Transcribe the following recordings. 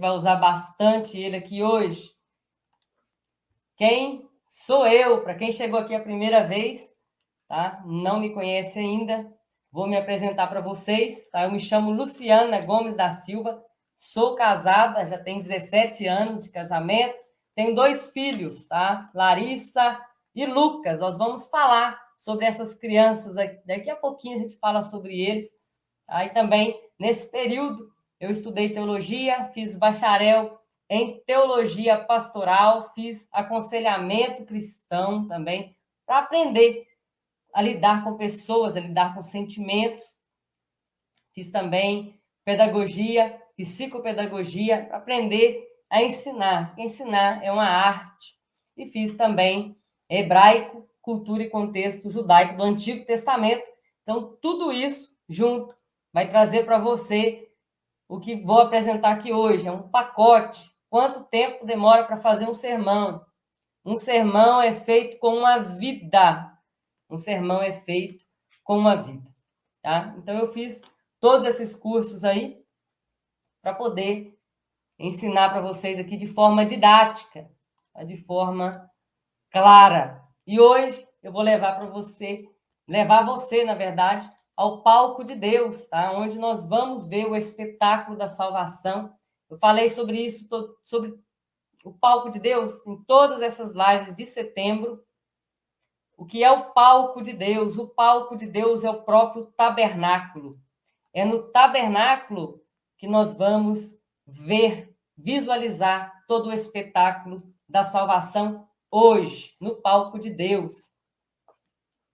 vai usar bastante ele aqui hoje. Quem sou eu? Para quem chegou aqui a primeira vez, tá? Não me conhece ainda, vou me apresentar para vocês, tá? Eu me chamo Luciana Gomes da Silva, sou casada, já tenho 17 anos de casamento, tenho 2 filhos, tá? Larissa e Lucas. Nós vamos falar sobre essas crianças daqui a pouquinho, a gente fala sobre eles. Aí também, nesse período, eu estudei teologia, fiz bacharel em teologia pastoral, fiz aconselhamento cristão também, para aprender a lidar com pessoas, a lidar com sentimentos. Fiz também pedagogia, psicopedagogia, para aprender a ensinar, porque ensinar é uma arte. E fiz também hebraico, cultura e contexto judaico do Antigo Testamento. Então, tudo isso junto vai trazer para você o que vou apresentar aqui hoje. É um pacote. Quanto tempo demora para fazer um sermão? Um sermão é feito com uma vida. Um sermão é feito com uma vida, tá? Então, eu fiz todos esses cursos aí para poder ensinar para vocês aqui de forma didática, tá? De forma clara. E hoje eu vou levar você, na verdade, ao palco de Deus, tá? Onde nós vamos ver o espetáculo da salvação. Eu falei sobre isso, sobre o palco de Deus, em todas essas lives de setembro. O que é o palco de Deus? O palco de Deus é o próprio tabernáculo. É no tabernáculo que nós vamos ver, visualizar todo o espetáculo da salvação hoje, no palco de Deus.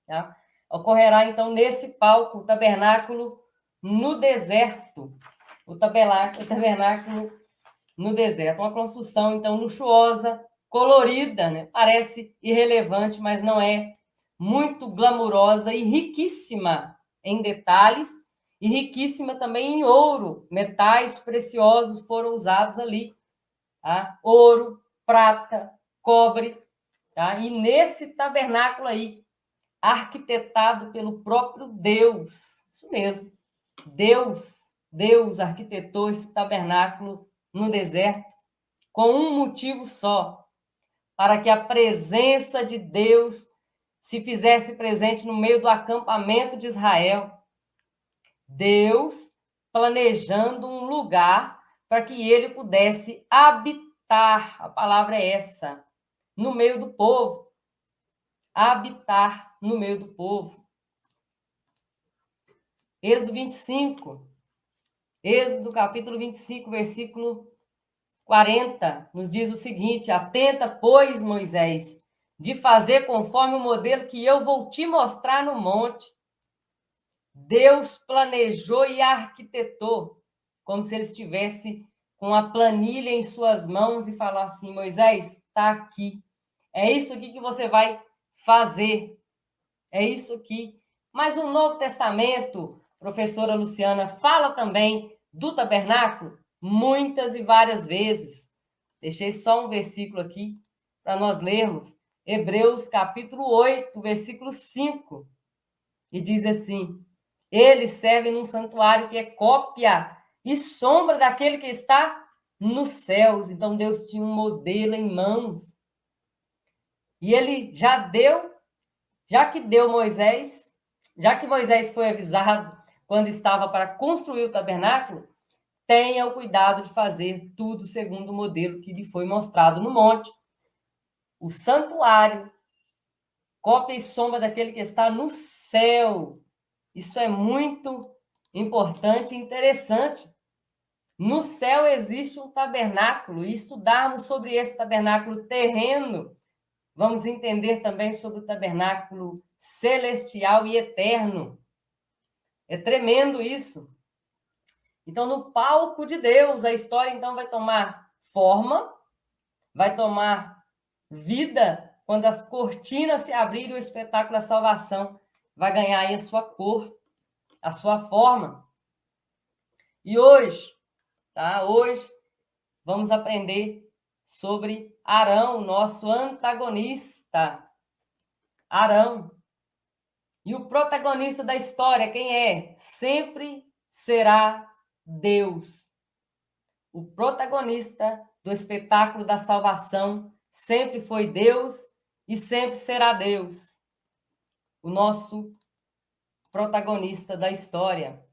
Tá? Ocorrerá, então, nesse palco, o tabernáculo no deserto. O tabernáculo no deserto. Uma construção, então, luxuosa, colorida, né? Parece irrelevante, mas não é. Muito glamurosa e riquíssima em detalhes e riquíssima também em ouro. Metais preciosos foram usados ali. Tá? Ouro, prata, cobre. Tá? E nesse tabernáculo aí, arquitetado pelo próprio Deus. Isso mesmo. Deus arquitetou esse tabernáculo no deserto com um motivo só, para que a presença de Deus se fizesse presente no meio do acampamento de Israel. Deus planejando um lugar para que ele pudesse habitar, a palavra é essa, no meio do povo. Habitar no meio do povo. Êxodo 25, Êxodo capítulo 25, versículo 40, nos diz o seguinte: atenta, pois, Moisés, de fazer conforme o modelo que eu vou te mostrar no monte. Deus planejou e arquitetou, como se ele estivesse com a planilha em suas mãos e falar assim: Moisés, está aqui. É isso aqui que você vai fazer. É isso aqui. Mas no Novo Testamento, professora Luciana, fala também do tabernáculo muitas e várias vezes. Deixei só um versículo aqui para nós lermos. Hebreus capítulo 8, versículo 5. E diz assim: ele serve num santuário que é cópia e sombra daquele que está nos céus. Então Deus tinha um modelo em mãos. E ele já que Moisés foi avisado quando estava para construir o tabernáculo, tenha o cuidado de fazer tudo segundo o modelo que lhe foi mostrado no monte. O santuário, cópia e sombra daquele que está no céu. Isso é muito importante e interessante. No céu existe um tabernáculo, e estudarmos sobre esse tabernáculo terreno, vamos entender também sobre o tabernáculo celestial e eterno. É tremendo isso. Então, no palco de Deus, a história então vai tomar forma, vai tomar vida, quando as cortinas se abrirem, o espetáculo da salvação vai ganhar aí a sua cor, a sua forma. E hoje, tá? Hoje vamos aprender sobre Arão, nosso antagonista. Arão. E o protagonista da história, quem é? Sempre será Deus. o protagonista do espetáculo da salvação sempre foi Deus e sempre será Deus, o nosso protagonista da história.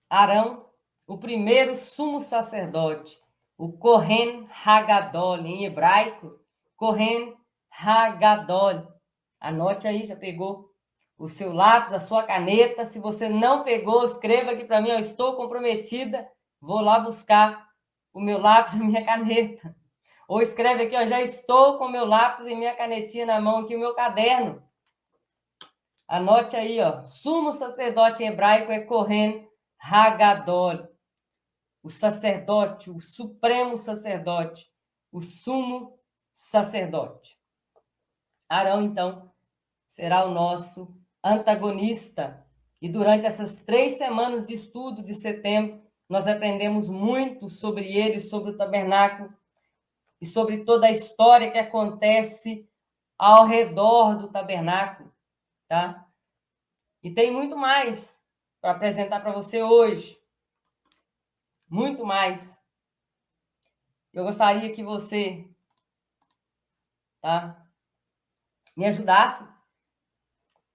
Arão, o primeiro sumo sacerdote, o Kohen Hagadol, em hebraico, Kohen Hagadol. Anote aí, já pegou o seu lápis, a sua caneta. Se você não pegou, escreva aqui para mim, eu estou comprometida, vou lá buscar o meu lápis e a minha caneta. Ou escreve aqui, já estou com o meu lápis e minha canetinha na mão aqui, o meu caderno. Anote aí, sumo sacerdote em hebraico é Kohen Hagadol. O sacerdote, o supremo sacerdote, o sumo sacerdote. Arão, então, será o nosso antagonista. E durante essas 3 semanas de estudo de setembro, nós aprendemos muito sobre ele, sobre o tabernáculo e sobre toda a história que acontece ao redor do tabernáculo, tá? E tem muito mais para apresentar para você hoje. Muito mais. Eu gostaria que você, tá, me ajudasse,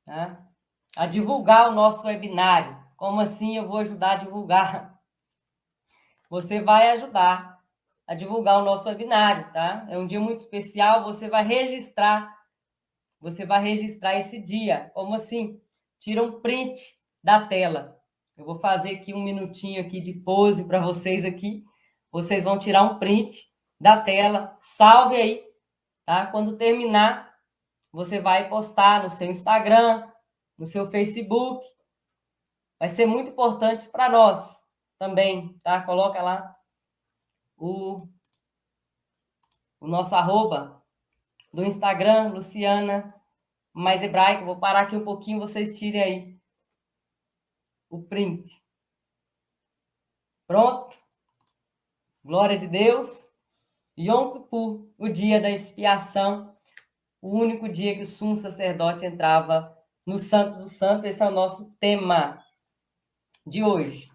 tá, a divulgar o nosso webinário. Como assim eu vou ajudar a divulgar? Você vai ajudar a divulgar o nosso webinário, tá? É um dia muito especial, você vai registrar esse dia. Como assim? Tira um print da tela. Eu vou fazer aqui um minutinho aqui de pose para vocês aqui. Vocês vão tirar um print da tela, salve aí, tá? Quando terminar, você vai postar no seu Instagram, no seu Facebook. Vai ser muito importante para nós também, tá? Coloca lá o nosso arroba do Instagram, Luciana mais hebraico. Vou parar aqui um pouquinho, vocês tirem aí o print. Pronto? Glória de Deus. Yom Kippur, o dia da expiação, o único dia que o sumo sacerdote entrava no Santo dos Santos. Esse é o nosso tema de hoje.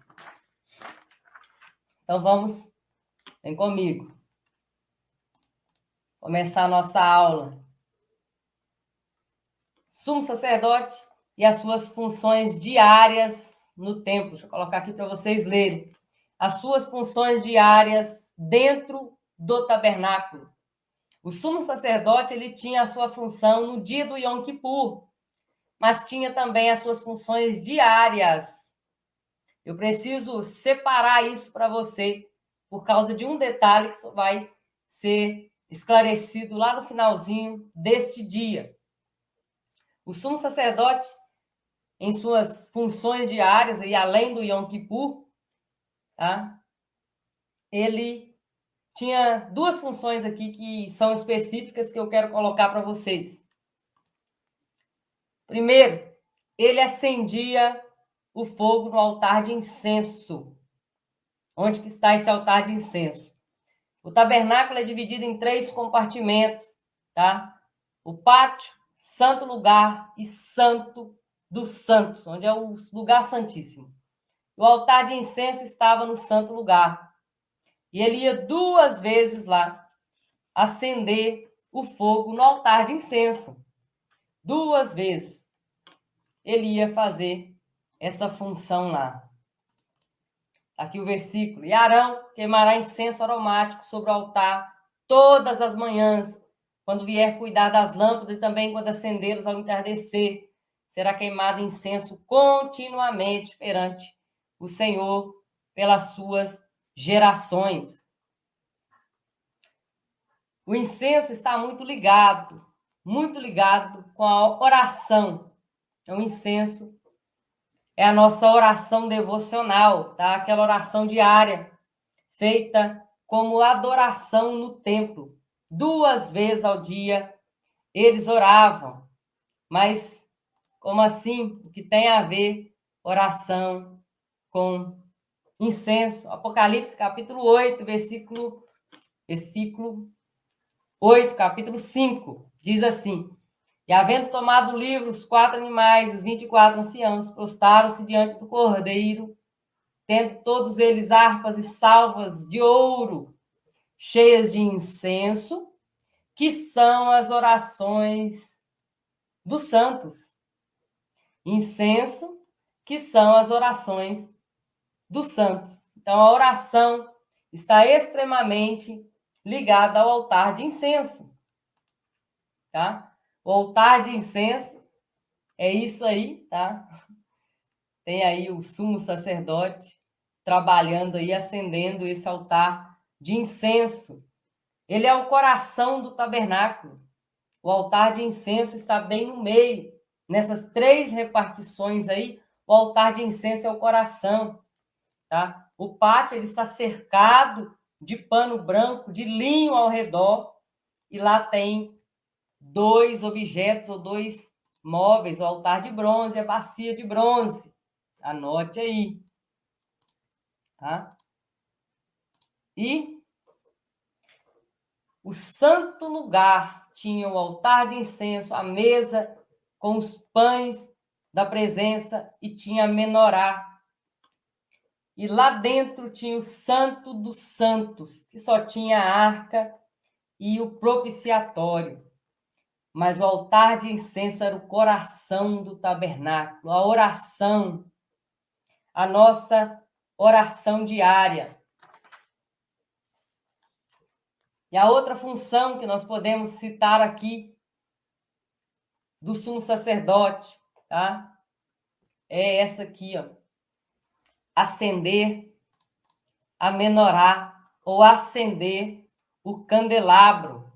Então vamos, vem comigo, começar a nossa aula. Sumo sacerdote e as suas funções diárias no templo. Deixa eu colocar aqui para vocês lerem. As suas funções diárias dentro do tabernáculo. O sumo sacerdote, ele tinha a sua função no dia do Yom Kippur, mas tinha também as suas funções diárias. Eu preciso separar isso para você, por causa de um detalhe que só vai ser esclarecido lá no finalzinho deste dia. O sumo sacerdote, em suas funções diárias, e além do Yom Kippur, tá? Ele tinha 2 funções aqui que são específicas que eu quero colocar para vocês. Primeiro, ele acendia o fogo no altar de incenso. Onde que está esse altar de incenso? O tabernáculo é dividido em 3 compartimentos, tá? O pátio, santo lugar e santo dos santos, onde é o lugar santíssimo. O altar de incenso estava no santo lugar. E ele ia 2 vezes lá acender o fogo no altar de incenso. 2 vezes ele ia fazer essa função lá. Aqui o versículo. E Arão queimará incenso aromático sobre o altar todas as manhãs, quando vier cuidar das lâmpadas e também quando acendê-las ao entardecer. Será queimado incenso continuamente perante o Senhor pelas suas gerações. O incenso está muito ligado com a oração. O incenso é a nossa oração devocional, tá? Aquela oração diária, feita como adoração no templo. 2 vezes ao dia eles oravam. Mas como assim? O que tem a ver oração com incenso? Apocalipse, capítulo 8, versículo 8, capítulo 5, diz assim: E havendo tomado o livro, os 4 animais, os 24 anciãos, prostaram-se diante do Cordeiro, tendo todos eles harpas e salvas de ouro, cheias de incenso, que são as orações dos santos. Incenso, que são as orações dos santos. Então, a oração está extremamente ligada ao altar de incenso, tá? O altar de incenso é isso aí, tá? Tem aí o sumo sacerdote trabalhando aí, acendendo esse altar de incenso. Ele é o coração do tabernáculo. O altar de incenso está bem no meio. Nessas 3 repartições aí, o altar de incenso é o coração, tá? O pátio ele está cercado de pano branco, de linho ao redor, e lá tem 2 objetos ou 2 móveis, o altar de bronze e a bacia de bronze. Anote aí, tá? E o santo lugar tinha o altar de incenso, a mesa com os pães da presença e tinha a menorá. E lá dentro tinha o santo dos santos, que só tinha a arca e o propiciatório. Mas o altar de incenso era o coração do tabernáculo, a oração, a nossa oração diária. E a outra função que nós podemos citar aqui do sumo sacerdote, tá? É essa aqui, ó. Acender a menorá ou acender o candelabro.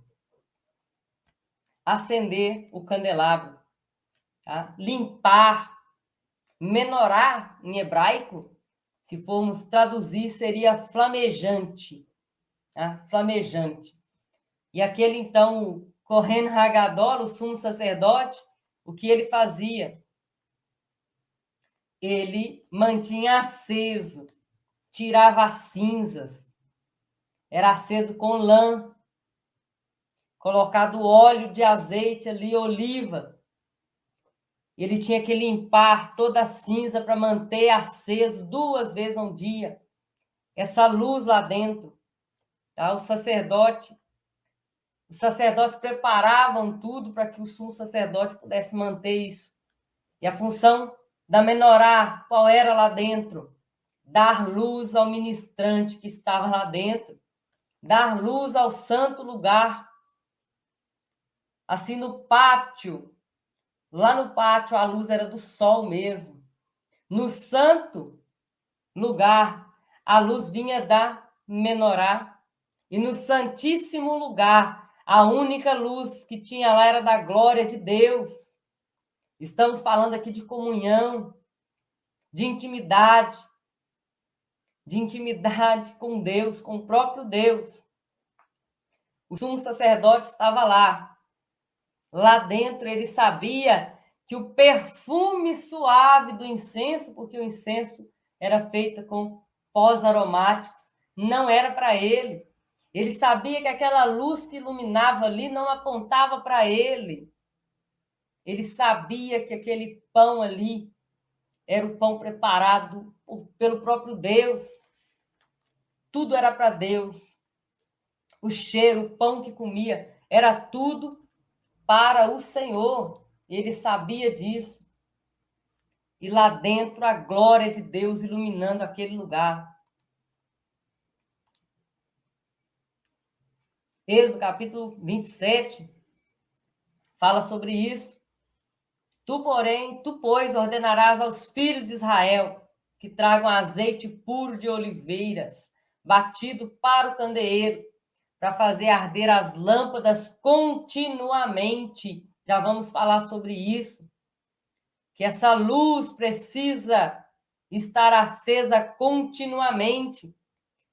Acender o candelabro, tá? Limpar. Menorá, em hebraico, se formos traduzir, seria flamejante, tá? Flamejante. E aquele, então, Kohen Hagadol, o sumo sacerdote, o que ele fazia? Ele mantinha aceso, tirava as cinzas, era aceso com lã, colocado óleo de azeite ali, oliva. Ele tinha que limpar toda a cinza para manter aceso 2 vezes ao dia, essa luz lá dentro. Tá? Os sacerdotes preparavam tudo para que o sumo sacerdote pudesse manter isso. E a função da menorá, qual era lá dentro? Dar luz ao ministrante que estava lá dentro, dar luz ao santo lugar. Assim, no pátio, lá no pátio, a luz era do sol mesmo. No santo lugar, a luz vinha da menorá. E no santíssimo lugar, a única luz que tinha lá era da glória de Deus. Estamos falando aqui de comunhão, de intimidade com Deus, com o próprio Deus. O sumo sacerdote estava lá. Lá dentro ele sabia que o perfume suave do incenso, porque o incenso era feito com pós aromáticos, não era para ele. Ele sabia que aquela luz que iluminava ali não apontava para ele. Ele sabia que aquele pão ali era o pão preparado pelo próprio Deus. Tudo era para Deus. O cheiro, o pão que comia, era tudo para o Senhor. Ele sabia disso. E lá dentro a glória de Deus iluminando aquele lugar. Êxodo capítulo 27 fala sobre isso. Tu, porém, pois, ordenarás aos filhos de Israel que tragam azeite puro de oliveiras, batido para o candeeiro, para fazer arder as lâmpadas continuamente. Já vamos falar sobre isso. Que essa luz precisa estar acesa continuamente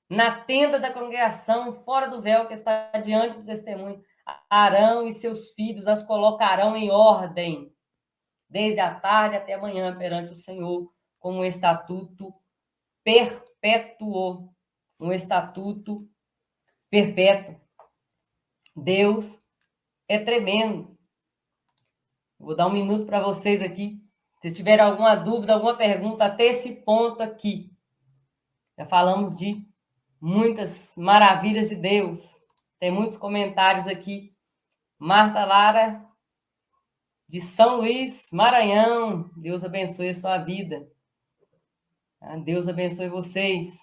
na tenda da congregação, fora do véu que está diante do testemunho. Arão e seus filhos as colocarão em ordem, desde a tarde até amanhã, perante o Senhor, como um estatuto perpétuo. Um estatuto perpétuo. Deus é tremendo. Vou dar um minuto para vocês aqui. Se tiverem alguma dúvida, alguma pergunta até esse ponto aqui. Já falamos de muitas maravilhas de Deus. Tem muitos comentários aqui. Marta Lara, de São Luís, Maranhão. Deus abençoe a sua vida. Deus abençoe vocês.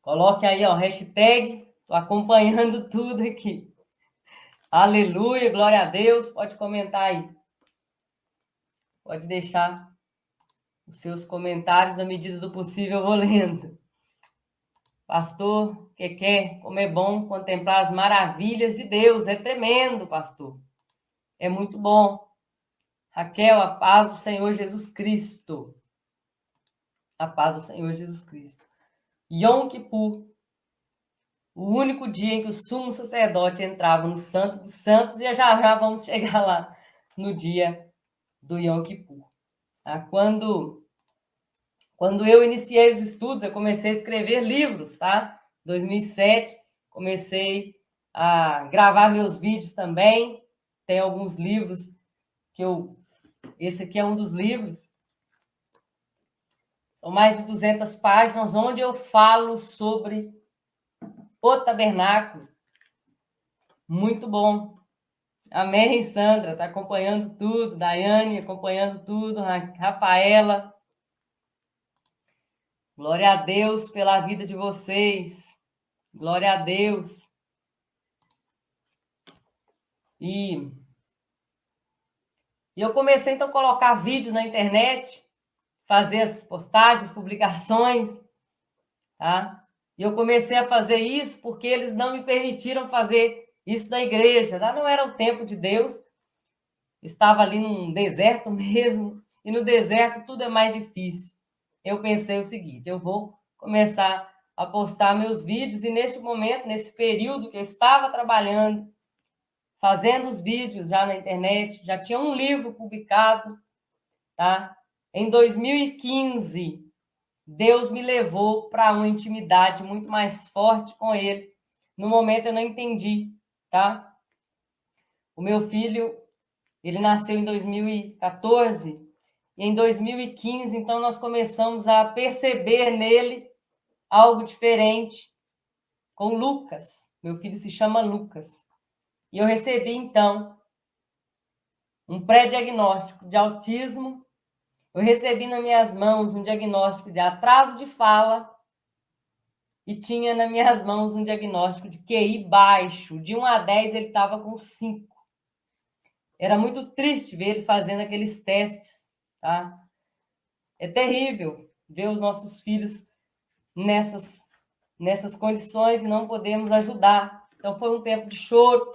Coloque aí, ó, hashtag. Estou acompanhando tudo aqui. Aleluia, glória a Deus. Pode comentar aí. Pode deixar os seus comentários, na medida do possível, eu vou lendo. Pastor, que quer, como é bom contemplar as maravilhas de Deus. É tremendo, pastor. É muito bom. Raquel, a paz do Senhor Jesus Cristo. A paz do Senhor Jesus Cristo. Yom Kippur. O único dia em que o sumo sacerdote entrava no Santo dos Santos, e já vamos chegar lá no dia do Yom Kippur. Quando eu iniciei os estudos, eu comecei a escrever livros, tá? 2007, comecei a gravar meus vídeos também. Tem alguns livros que esse aqui é um dos livros. São mais de 200 páginas, onde eu falo sobre o tabernáculo. Muito bom. Amém, Sandra, está acompanhando tudo. Daiane acompanhando tudo. Rafaela. Glória a Deus pela vida de vocês. Glória a Deus. E eu comecei, então, a colocar vídeos na internet, fazer as postagens, as publicações, tá? E eu comecei a fazer isso porque eles não me permitiram fazer isso na igreja, tá? Não era o tempo de Deus. Estava ali num deserto mesmo, e no deserto tudo é mais difícil. Eu pensei o seguinte, eu vou começar a postar meus vídeos, e neste momento, nesse período que eu estava trabalhando, fazendo os vídeos já na internet, já tinha um livro publicado, tá? Em 2015, Deus me levou para uma intimidade muito mais forte com Ele. No momento eu não entendi, tá? O meu filho, ele nasceu em 2014, e em 2015, então, nós começamos a perceber nele algo diferente com Lucas. Meu filho se chama Lucas. E eu recebi, então, um pré-diagnóstico de autismo. Eu recebi nas minhas mãos um diagnóstico de atraso de fala e tinha nas minhas mãos um diagnóstico de QI baixo. De 1 a 10, ele estava com 5. Era muito triste ver ele fazendo aqueles testes, tá? É terrível ver os nossos filhos nessas condições e não podemos ajudar. Então, foi um tempo de choro,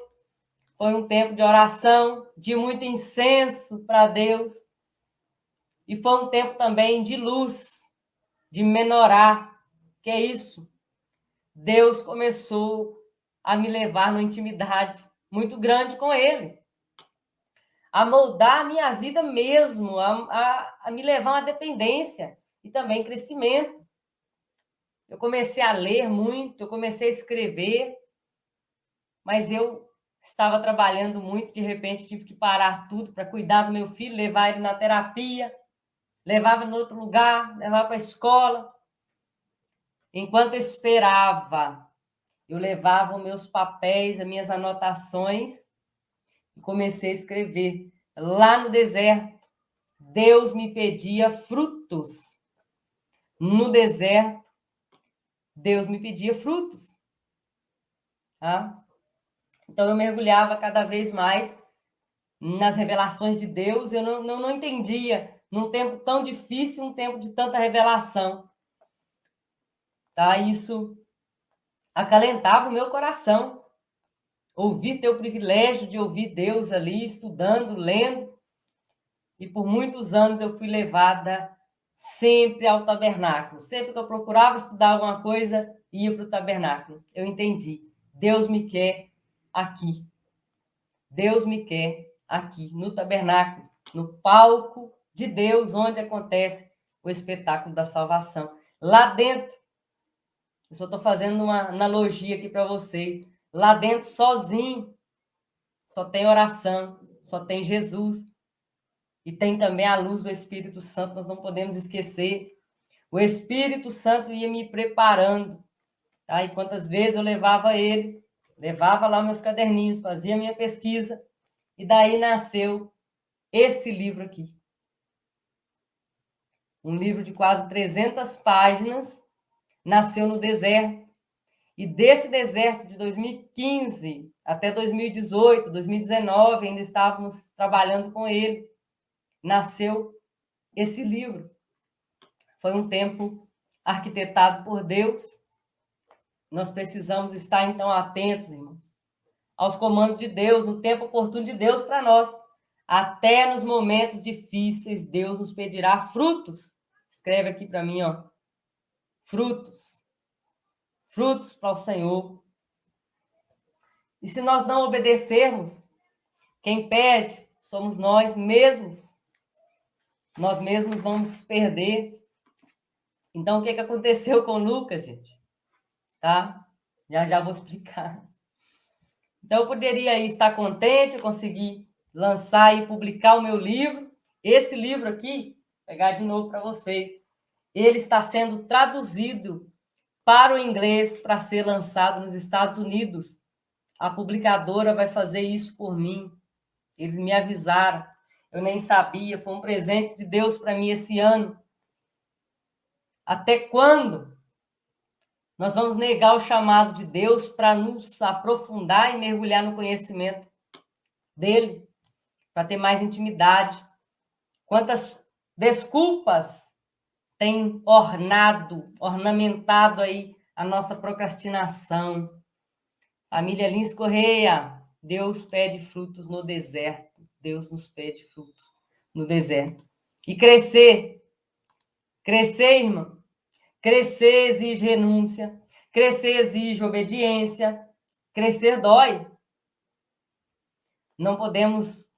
foi um tempo de oração, de muito incenso para Deus. E foi um tempo também de luz, de menorar. Que é isso? Deus começou a me levar numa intimidade muito grande com Ele. A moldar a minha vida mesmo, a me levar a uma dependência e também crescimento. Eu comecei a ler muito, eu comecei a escrever, mas eu estava trabalhando muito, de repente tive que parar tudo para cuidar do meu filho, levar ele na terapia, levava em outro lugar, levava para a escola. Enquanto eu esperava, eu levava os meus papéis, as minhas anotações e comecei a escrever. Lá no deserto, Deus me pedia frutos. No deserto, Deus me pedia frutos. Tá? Então, eu mergulhava cada vez mais nas revelações de Deus. Eu não entendia, num tempo tão difícil, um tempo de tanta revelação. Tá? Isso acalentava o meu coração. Ter o privilégio de ouvir Deus ali, estudando, lendo. E por muitos anos eu fui levada sempre ao tabernáculo. Sempre que eu procurava estudar alguma coisa, ia para o tabernáculo. Eu entendi. Deus me quer aqui. Deus me quer aqui, no tabernáculo, no palco de Deus, onde acontece o espetáculo da salvação. Lá dentro, eu só estou fazendo uma analogia aqui para vocês. Lá dentro, sozinho, só tem oração, só tem Jesus. E tem também a luz do Espírito Santo, nós não podemos esquecer. O Espírito Santo ia me preparando. Tá? E quantas vezes eu levava ele, levava lá meus caderninhos, fazia minha pesquisa, e daí nasceu esse livro aqui. Um livro de quase 300 páginas, nasceu no deserto. E desse deserto de 2015 até 2018, 2019, ainda estávamos trabalhando com ele, nasceu esse livro. Foi um tempo arquitetado por Deus. Nós precisamos estar, então, atentos, irmãos, aos comandos de Deus, no tempo oportuno de Deus para nós. Até nos momentos difíceis, Deus nos pedirá frutos. Escreve aqui para mim, ó. Frutos. Frutos para o Senhor. E se nós não obedecermos, quem perde somos nós mesmos. Nós mesmos vamos perder. Então, o que aconteceu com Lucas, gente? Tá? Já vou explicar. Então, eu poderia estar contente, conseguir lançar e publicar o meu livro. Esse livro aqui, vou pegar de novo para vocês, ele está sendo traduzido para o inglês para ser lançado nos Estados Unidos. A publicadora vai fazer isso por mim. Eles me avisaram. Eu nem sabia. Foi um presente de Deus para mim esse ano. Até quando nós vamos negar o chamado de Deus para nos aprofundar e mergulhar no conhecimento dele, para ter mais intimidade? Quantas desculpas têm ornamentado aí a nossa procrastinação? Família Lins Correia, Deus pede frutos no deserto. Deus nos pede frutos no deserto. E crescer, irmão. Crescer exige renúncia, crescer exige obediência, crescer dói. Não podemos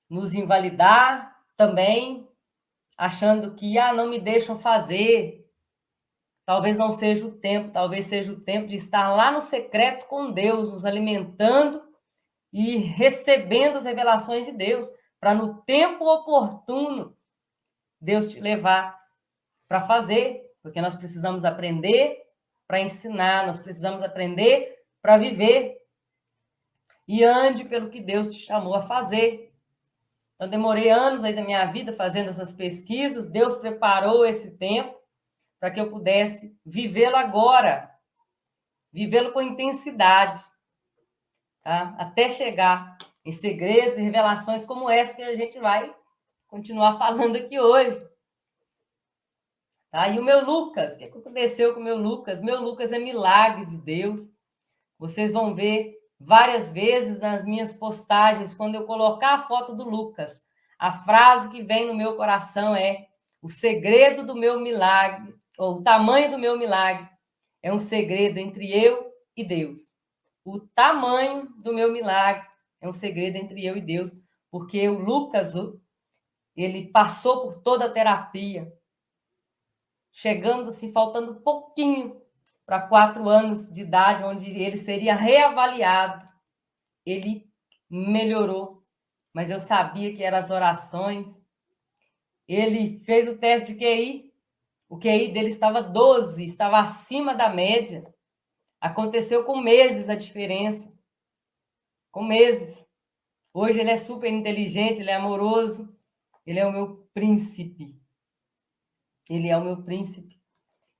nos invalidar também, achando que não me deixam fazer. Talvez não seja o tempo, talvez seja o tempo de estar lá no secreto com Deus, nos alimentando e recebendo as revelações de Deus, para no tempo oportuno Deus te levar para fazer, porque nós precisamos aprender para ensinar, nós precisamos aprender para viver. E ande pelo que Deus te chamou a fazer. Então, demorei anos aí da minha vida fazendo essas pesquisas, Deus preparou esse tempo para que eu pudesse vivê-lo agora, vivê-lo com intensidade, tá? Até chegar em segredos e revelações como essa que a gente vai continuar falando aqui hoje. Tá? E o meu Lucas, o que aconteceu com o meu Lucas? Meu Lucas é milagre de Deus. Vocês vão ver várias vezes nas minhas postagens, quando eu colocar a foto do Lucas, a frase que vem no meu coração é: o segredo do meu milagre, ou o tamanho do meu milagre, é um segredo entre eu e Deus. O tamanho do meu milagre é um segredo entre eu e Deus, porque o Lucas, ele passou por toda a terapia, chegando assim, faltando pouquinho para 4 anos de idade, onde ele seria reavaliado. Ele melhorou, mas eu sabia que eram as orações. Ele fez o teste de QI, o QI dele estava 12, estava acima da média. Aconteceu com meses a diferença, com meses. Hoje ele é super inteligente, ele é amoroso, ele é o meu príncipe. Ele é o meu príncipe.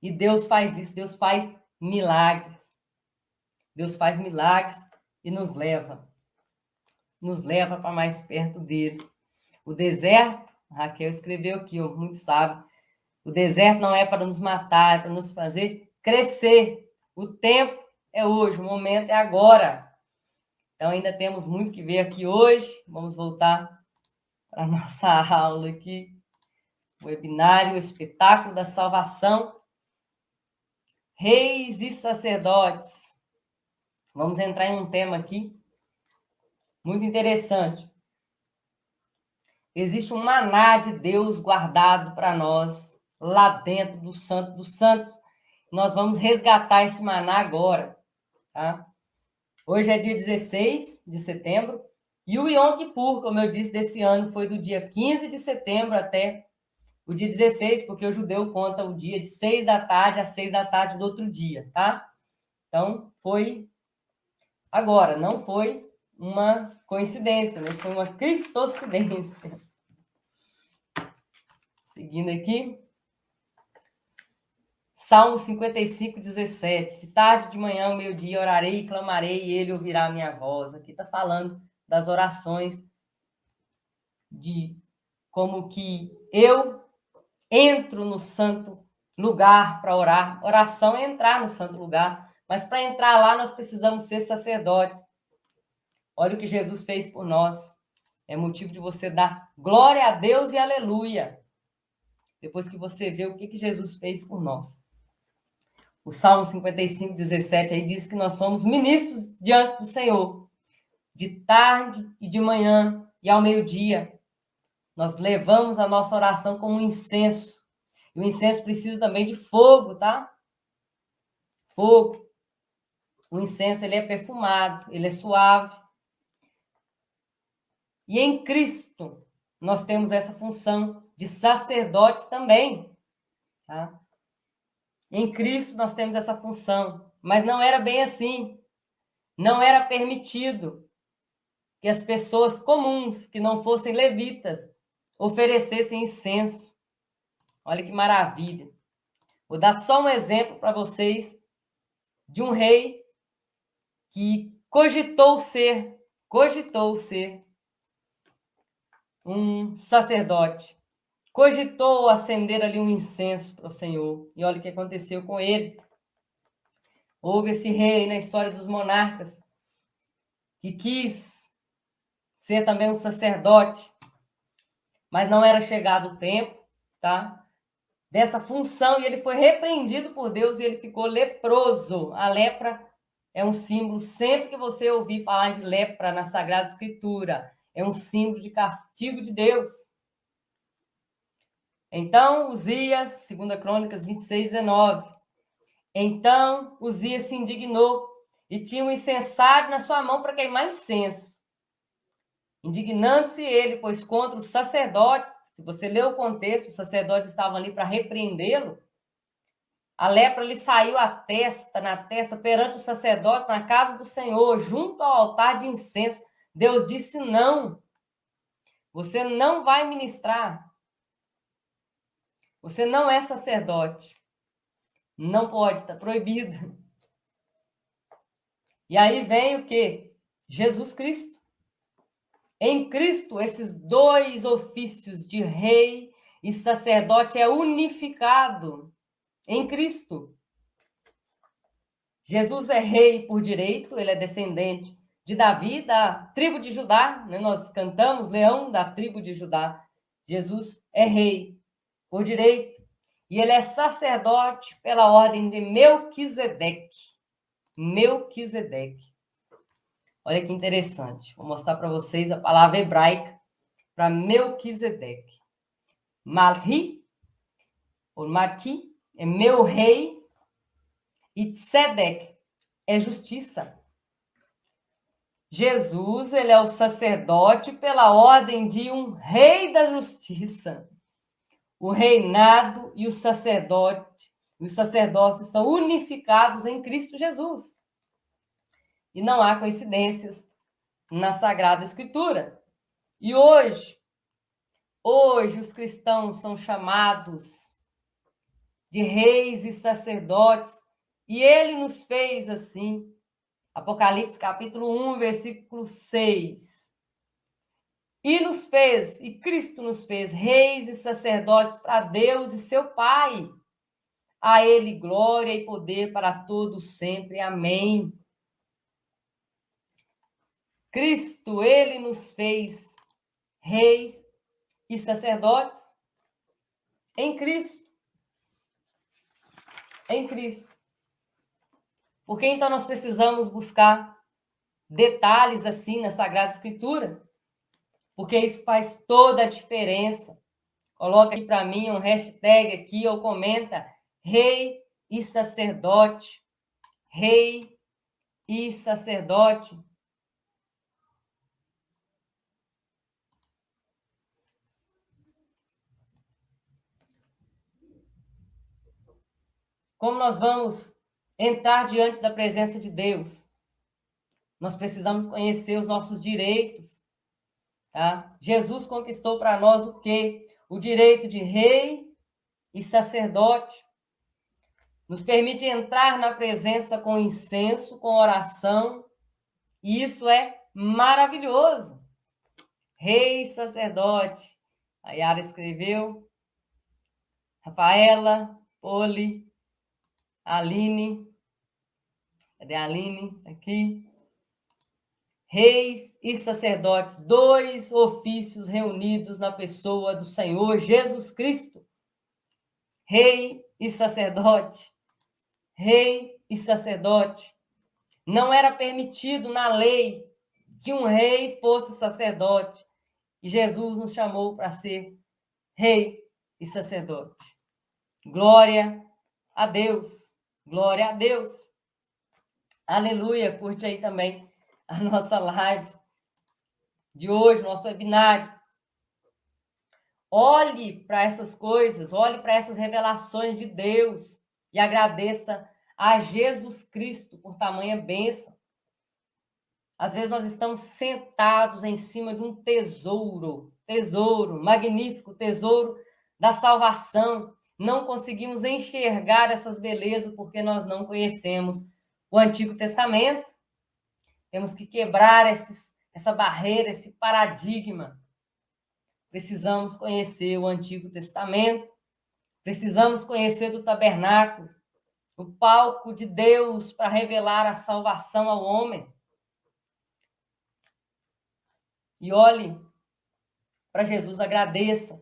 E Deus faz isso, Deus faz milagres. Deus faz milagres e nos leva para mais perto dele. O deserto, a Raquel escreveu aqui, muito sábio, o deserto não é para nos matar, é para nos fazer crescer. O tempo é hoje, o momento é agora. Então, ainda temos muito que ver aqui hoje. Vamos voltar para a nossa aula aqui. O webinário, o espetáculo da salvação. Reis e sacerdotes. Vamos entrar em um tema aqui muito interessante. Existe um maná de Deus guardado para nós, lá dentro do Santo dos Santos. Nós vamos resgatar esse maná agora, tá? Hoje é dia 16 de setembro, E o Yom Kippur, como eu disse, desse ano foi do dia 15 de setembro até o dia 16, porque o judeu conta o dia de 6 da tarde às 6 da tarde do outro dia, tá? Então, foi agora, não foi uma coincidência, né? Foi uma cristocidência. Seguindo aqui. Salmo 55, 17. De tarde, de manhã, ao meio-dia, orarei e clamarei, e ele ouvirá a minha voz. Aqui está falando das orações, de como que eu entro no santo lugar para orar. Oração é entrar no santo lugar, mas para entrar lá nós precisamos ser sacerdotes. Olha o que Jesus fez por nós. É motivo de você dar glória a Deus e aleluia. Depois que você vê o que Jesus fez por nós. O Salmo 55, 17 aí diz que nós somos ministros diante do Senhor. De tarde e de manhã e ao meio-dia, nós levamos a nossa oração como um incenso. E o incenso precisa também de fogo, tá? Fogo. O incenso, ele é perfumado, ele é suave. E em Cristo, nós temos essa função de sacerdotes também, tá? Em Cristo, nós temos essa função. Mas não era bem assim. Não era permitido que as pessoas comuns, que não fossem levitas, oferecessem incenso. Olha que maravilha. Vou dar só um exemplo para vocês de um rei que cogitou ser um sacerdote, cogitou acender ali um incenso para o Senhor. E olha o que aconteceu com ele. Houve esse rei na história dos monarcas que quis ser também um sacerdote, mas não era chegado o tempo, tá? Dessa função, e ele foi repreendido por Deus e ele ficou leproso. A lepra é um símbolo, sempre que você ouvir falar de lepra na Sagrada Escritura, é um símbolo de castigo de Deus. Então, Uzias, 2 Crônicas 26, 19. Então, Uzias se indignou e tinha um incensário na sua mão para queimar incenso. Indignando-se ele, pois contra os sacerdotes, se você ler o contexto, os sacerdotes estavam ali para repreendê-lo, a lepra lhe saiu na testa, perante o sacerdote, na casa do Senhor, junto ao altar de incenso. Deus disse: não, você não vai ministrar. Você não é sacerdote. Não pode, está proibido. E aí vem o quê? Jesus Cristo. Em Cristo, esses dois ofícios de rei e sacerdote é unificado. Em Cristo. Jesus é rei por direito, ele é descendente de Davi, da tribo de Judá, né? Nós cantamos Leão da tribo de Judá. Jesus é rei por direito e ele é sacerdote pela ordem de Melquisedeque. Melquisedeque. Olha que interessante. Vou mostrar para vocês a palavra hebraica para Melquisedeque. Malhi, ou Maqui, é meu rei, e Tzedek é justiça. Jesus, ele é o sacerdote pela ordem de um rei da justiça. O reinado e o sacerdócio são unificados em Cristo Jesus. E não há coincidências na Sagrada Escritura. E hoje os cristãos são chamados de reis e sacerdotes, e ele nos fez assim. Apocalipse capítulo 1, versículo 6. E Cristo nos fez reis e sacerdotes para Deus e seu Pai. A ele glória e poder para todos sempre. Amém. Cristo, ele nos fez reis e sacerdotes em Cristo. Em Cristo. Porque então nós precisamos buscar detalhes assim na Sagrada Escritura? Porque isso faz toda a diferença. Coloca aqui para mim um hashtag aqui ou comenta rei e sacerdote. Rei e sacerdote. Como nós vamos entrar diante da presença de Deus? Nós precisamos conhecer os nossos direitos, tá? Jesus conquistou para nós o quê? O direito de rei e sacerdote. Nos permite entrar na presença com incenso, com oração, e isso é maravilhoso. Rei e sacerdote. A Yara escreveu, Rafaela, Poli, Aline, cadê a Aline? Aqui. Reis e sacerdotes, 2 ofícios reunidos na pessoa do Senhor Jesus Cristo. Rei e sacerdote. Rei e sacerdote. Não era permitido na lei que um rei fosse sacerdote. E Jesus nos chamou para ser rei e sacerdote. Glória a Deus. Glória a Deus. Aleluia. Curte aí também a nossa live de hoje, nosso webinário. Olhe para essas coisas, olhe para essas revelações de Deus e agradeça a Jesus Cristo por tamanha bênção. Às vezes nós estamos sentados em cima de um tesouro, magnífico tesouro da salvação. Não conseguimos enxergar essas belezas porque nós não conhecemos o Antigo Testamento. Temos que quebrar essa barreira, esse paradigma. Precisamos conhecer o Antigo Testamento, precisamos conhecer do tabernáculo, o palco de Deus para revelar a salvação ao homem. E olhe para Jesus, agradeça.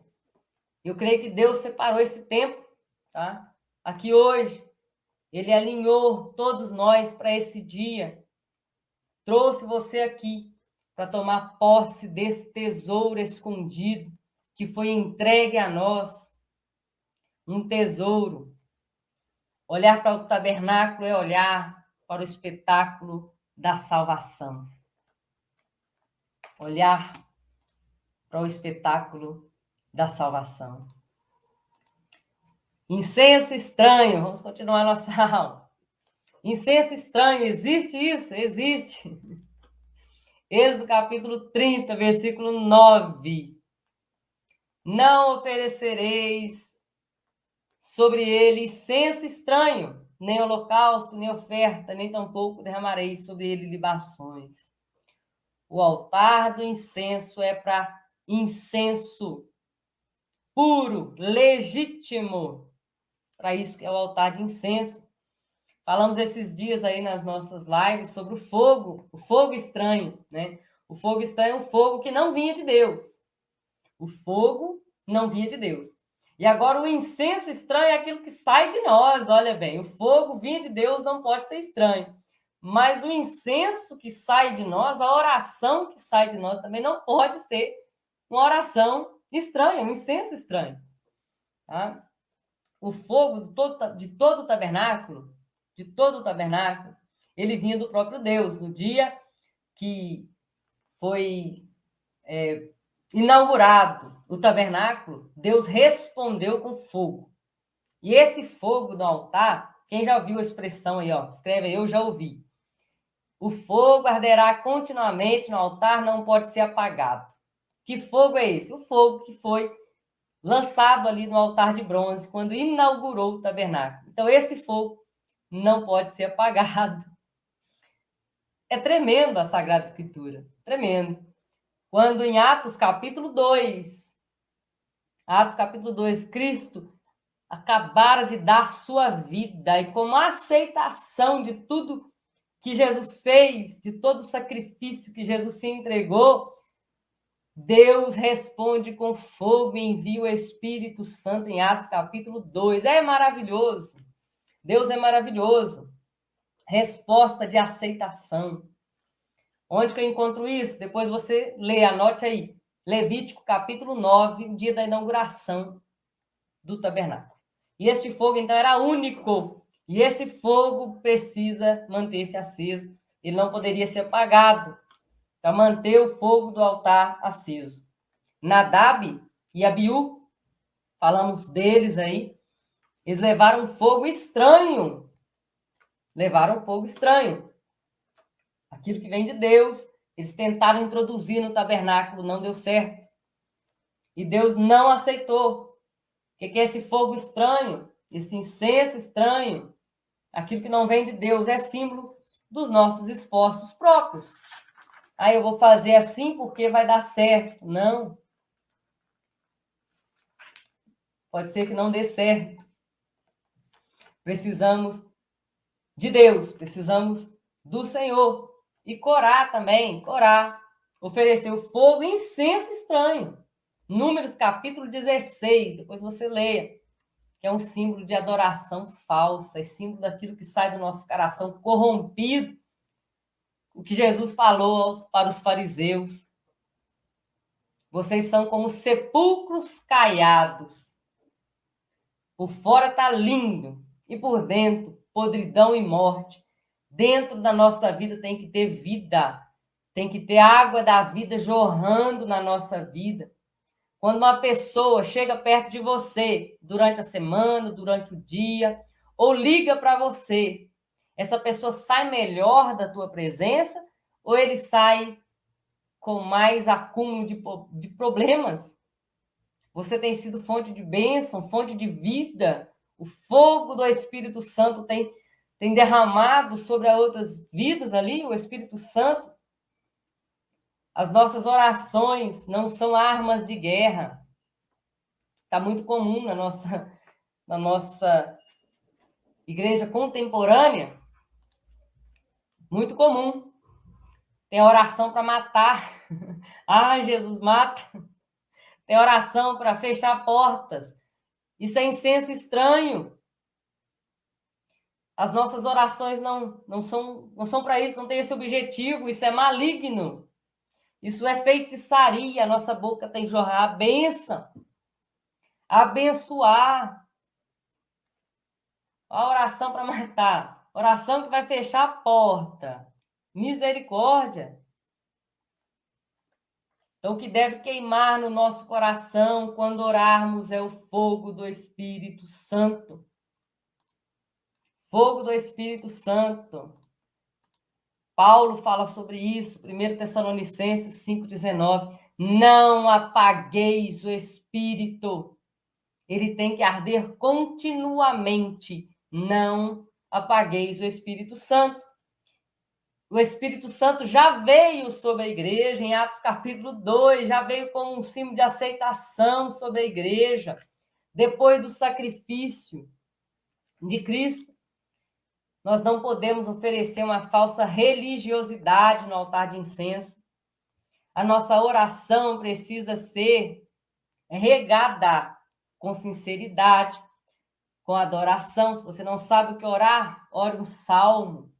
Eu creio que Deus separou esse tempo, tá? Aqui hoje, Ele alinhou todos nós para esse dia. Trouxe você aqui para tomar posse desse tesouro escondido que foi entregue a nós. Um tesouro. Olhar para o tabernáculo é olhar para o espetáculo da salvação. Olhar para o espetáculo da salvação. Incenso estranho. Vamos continuar nossa aula. Incenso estranho. Existe isso? Existe. Êxodo capítulo 30, versículo 9. Não oferecereis sobre ele incenso estranho, nem holocausto, nem oferta, nem tampouco derramareis sobre ele libações. O altar do incenso é para incenso puro, legítimo. Para isso que é o altar de incenso. Falamos esses dias aí nas nossas lives sobre o fogo estranho, né? O fogo estranho é um fogo que não vinha de Deus. O fogo não vinha de Deus. E agora o incenso estranho é aquilo que sai de nós, olha bem. O fogo vinha de Deus não pode ser estranho. Mas o incenso que sai de nós, a oração que sai de nós também não pode ser uma oração estranha, um incenso estranho. Tá? O fogo de todo o tabernáculo, ele vinha do próprio Deus. No dia que foi inaugurado o tabernáculo, Deus respondeu com fogo. E esse fogo no altar, quem já ouviu a expressão aí, ó, escreve aí, eu já ouvi. O fogo arderá continuamente no altar, não pode ser apagado. Que fogo é esse? O fogo que foi lançado ali no altar de bronze, quando inaugurou o tabernáculo. Então, esse fogo não pode ser apagado. É tremendo a Sagrada Escritura, tremendo. Quando em Atos capítulo 2, Cristo acabara de dar sua vida e como aceitação de tudo que Jesus fez, de todo o sacrifício que Jesus se entregou, Deus responde com fogo e envia o Espírito Santo em Atos capítulo 2. É maravilhoso. Deus é maravilhoso. Resposta de aceitação. Onde que eu encontro isso? Depois você lê, anote aí. Levítico capítulo 9, o dia da inauguração do tabernáculo. E este fogo, então, era único. E esse fogo precisa manter-se aceso. Ele não poderia ser apagado. Para manter o fogo do altar aceso. Nadab e Abiú, falamos deles aí. Eles levaram fogo estranho. Levaram fogo estranho. Aquilo que vem de Deus, eles tentaram introduzir no tabernáculo, não deu certo. E Deus não aceitou. O que é esse fogo estranho? Esse incenso estranho? Aquilo que não vem de Deus é símbolo dos nossos esforços próprios. Aí eu vou fazer assim porque vai dar certo. Não. Pode ser que não dê certo. Precisamos de Deus, precisamos do Senhor. E Corá também, Corá ofereceu fogo e incenso estranho. Números capítulo 16, depois você leia, que é um símbolo de adoração falsa, é símbolo daquilo que sai do nosso coração corrompido. O que Jesus falou para os fariseus. Vocês são como sepulcros caiados. Por fora está lindo e por dentro, podridão e morte. Dentro da nossa vida tem que ter vida. Tem que ter água da vida jorrando na nossa vida. Quando uma pessoa chega perto de você durante a semana, durante o dia, ou liga para você, essa pessoa sai melhor da tua presença ou ele sai com mais acúmulo de problemas? Você tem sido fonte de bênção, fonte de vida. O fogo do Espírito Santo tem derramado sobre as outras vidas ali, o Espírito Santo. As nossas orações não são armas de guerra. Está muito comum na nossa igreja contemporânea. Muito comum. Tem oração para matar. Ah, Jesus, mata. Tem oração para fechar portas. Isso é incenso estranho. As nossas orações não são para isso, não tem esse objetivo. Isso é maligno. Isso é feitiçaria. A nossa boca tem que jorrar a bênção. Abençoar. A oração para matar. Oração que vai fechar a porta. Misericórdia. Então, o que deve queimar no nosso coração quando orarmos é o fogo do Espírito Santo. Fogo do Espírito Santo. Paulo fala sobre isso, 1 Tessalonicenses 5,19. Não apagueis o Espírito. Ele tem que arder continuamente. Não apagueis o Espírito Santo. O Espírito Santo já veio sobre a igreja, em Atos capítulo 2, já veio como um símbolo de aceitação sobre a igreja, depois do sacrifício de Cristo. Nós não podemos oferecer uma falsa religiosidade no altar de incenso. A nossa oração precisa ser regada com sinceridade, com adoração. Se você não sabe o que orar, ore um salmo.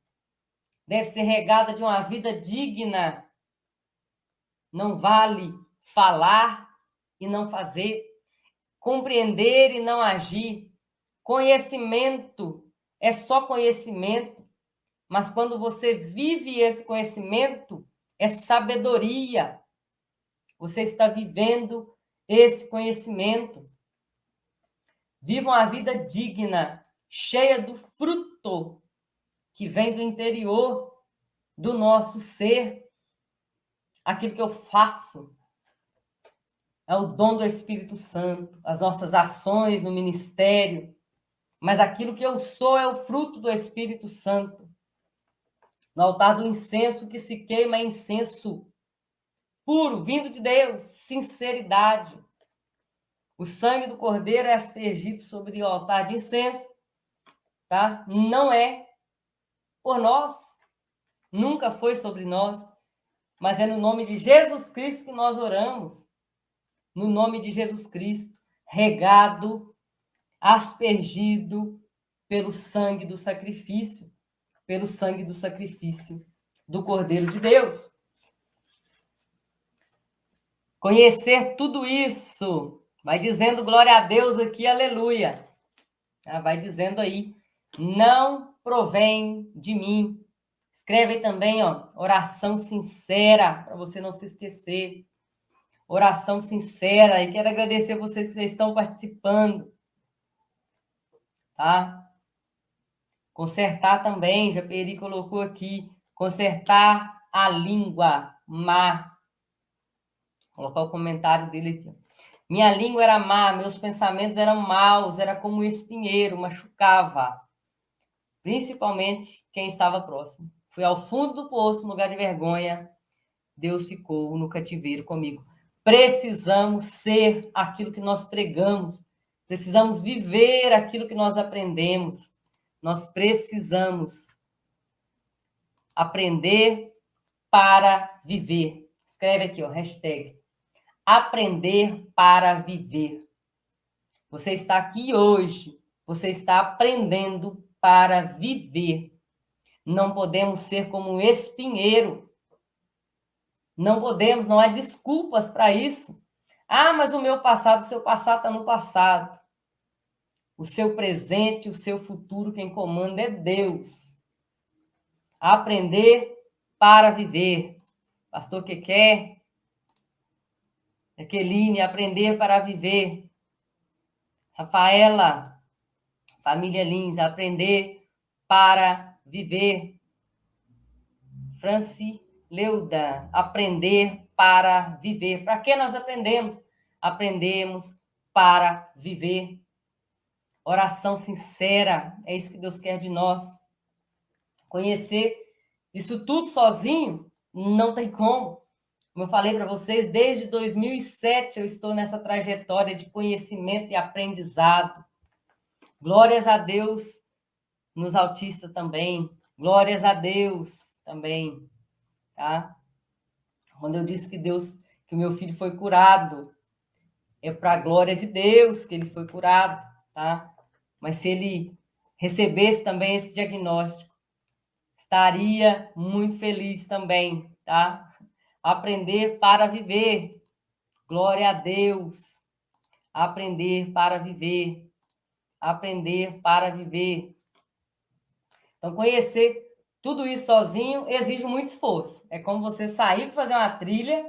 Deve ser regada de uma vida digna. Não vale falar e não fazer, compreender e não agir. Conhecimento é só conhecimento, mas quando você vive esse conhecimento, é sabedoria. Você está vivendo esse conhecimento. Viva uma vida digna, cheia do fruto que vem do interior do nosso ser. Aquilo que eu faço é o dom do Espírito Santo, as nossas ações no ministério, mas aquilo que eu sou é o fruto do Espírito Santo. No altar do incenso que se queima é incenso puro, vindo de Deus, sinceridade. O sangue do Cordeiro é aspergido sobre o altar de incenso, tá? Não é por nós, nunca foi sobre nós, mas é no nome de Jesus Cristo que nós oramos. No nome de Jesus Cristo, regado, aspergido pelo sangue do sacrifício, do Cordeiro de Deus. Conhecer tudo isso, vai dizendo glória a Deus aqui, aleluia. Vai dizendo aí, não provém de mim. Escreve aí também, ó, oração sincera, para você não se esquecer. Oração sincera, e quero agradecer vocês que já estão participando. tá? Consertar também, Japeri colocou aqui, consertar a língua má. Vou colocar o comentário dele aqui. Minha língua era má, meus pensamentos eram maus, era como um espinheiro, machucava. Principalmente quem estava próximo. Fui ao fundo do poço, lugar de vergonha. Deus ficou no cativeiro comigo. Precisamos ser aquilo que nós pregamos. Precisamos viver aquilo que nós aprendemos. Nós precisamos aprender para viver. Escreve aqui, ó, hashtag. Aprender para viver. Você está aqui hoje. Você está aprendendo para viver. Não podemos ser como um espinheiro. Não podemos, não há desculpas para isso. Ah, mas o meu passado, o seu passado está no passado. O seu presente, o seu futuro, quem comanda é Deus. Aprender para viver. Pastor Keké, Jaqueline, aprender para viver. Rafaela, família Lins, aprender para viver. Franci Leuda, aprender para viver. Para que nós aprendemos? Aprendemos para viver. Oração sincera, é isso que Deus quer de nós. Conhecer isso tudo sozinho, não tem como. Como eu falei para vocês, desde 2007 eu estou nessa trajetória de conhecimento e aprendizado. Glórias a Deus nos autistas também. Glórias a Deus também, tá? Quando eu disse que o meu filho foi curado, é para a glória de Deus que ele foi curado, tá? Mas se ele recebesse também esse diagnóstico, estaria muito feliz também, tá? Aprender para viver. Glória a Deus. Aprender para viver. Aprender para viver. Então, conhecer tudo isso sozinho exige muito esforço. É como você sair para fazer uma trilha,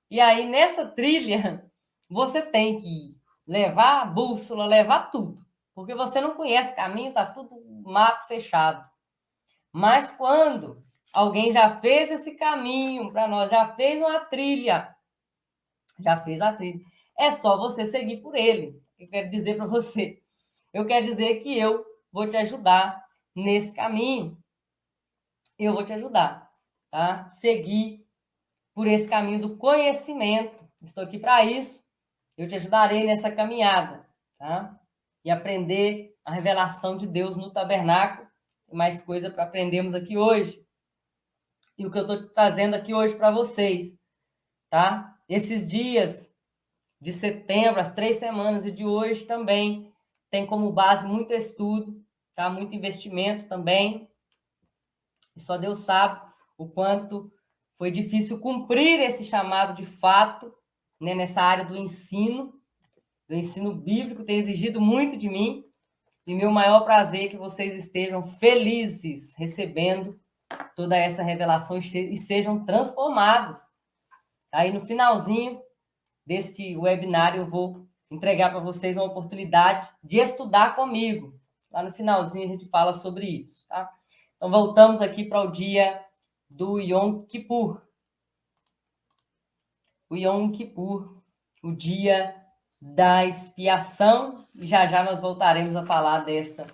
e aí, nessa trilha, você tem que levar a bússola, levar tudo. Porque você não conhece o caminho, está tudo mato fechado. Mas quando alguém já fez esse caminho para nós, já fez uma trilha, é só você seguir por ele. Eu quero dizer para você, eu quero dizer que eu vou te ajudar nesse caminho. Eu vou te ajudar, tá? Seguir por esse caminho do conhecimento. Estou aqui para isso. Eu te ajudarei nessa caminhada, tá? E aprender a revelação de Deus no tabernáculo. Tem mais coisa para aprendermos aqui hoje. E o que eu estou trazendo aqui hoje para vocês, tá? Esses dias de setembro, as 3 semanas e de hoje também, tem como base muito estudo, tá? Muito investimento também. E só Deus sabe o quanto foi difícil cumprir esse chamado de fato, né? Nessa área do ensino bíblico, tem exigido muito de mim. E meu maior prazer é que vocês estejam felizes recebendo toda essa revelação e sejam transformados. Aí, no finalzinho deste webinário, eu vou entregar para vocês uma oportunidade de estudar comigo. Lá no finalzinho a gente fala sobre isso, tá? Então, voltamos aqui para o dia do Yom Kippur. O Yom Kippur, o dia da expiação. E já já nós voltaremos a falar dessa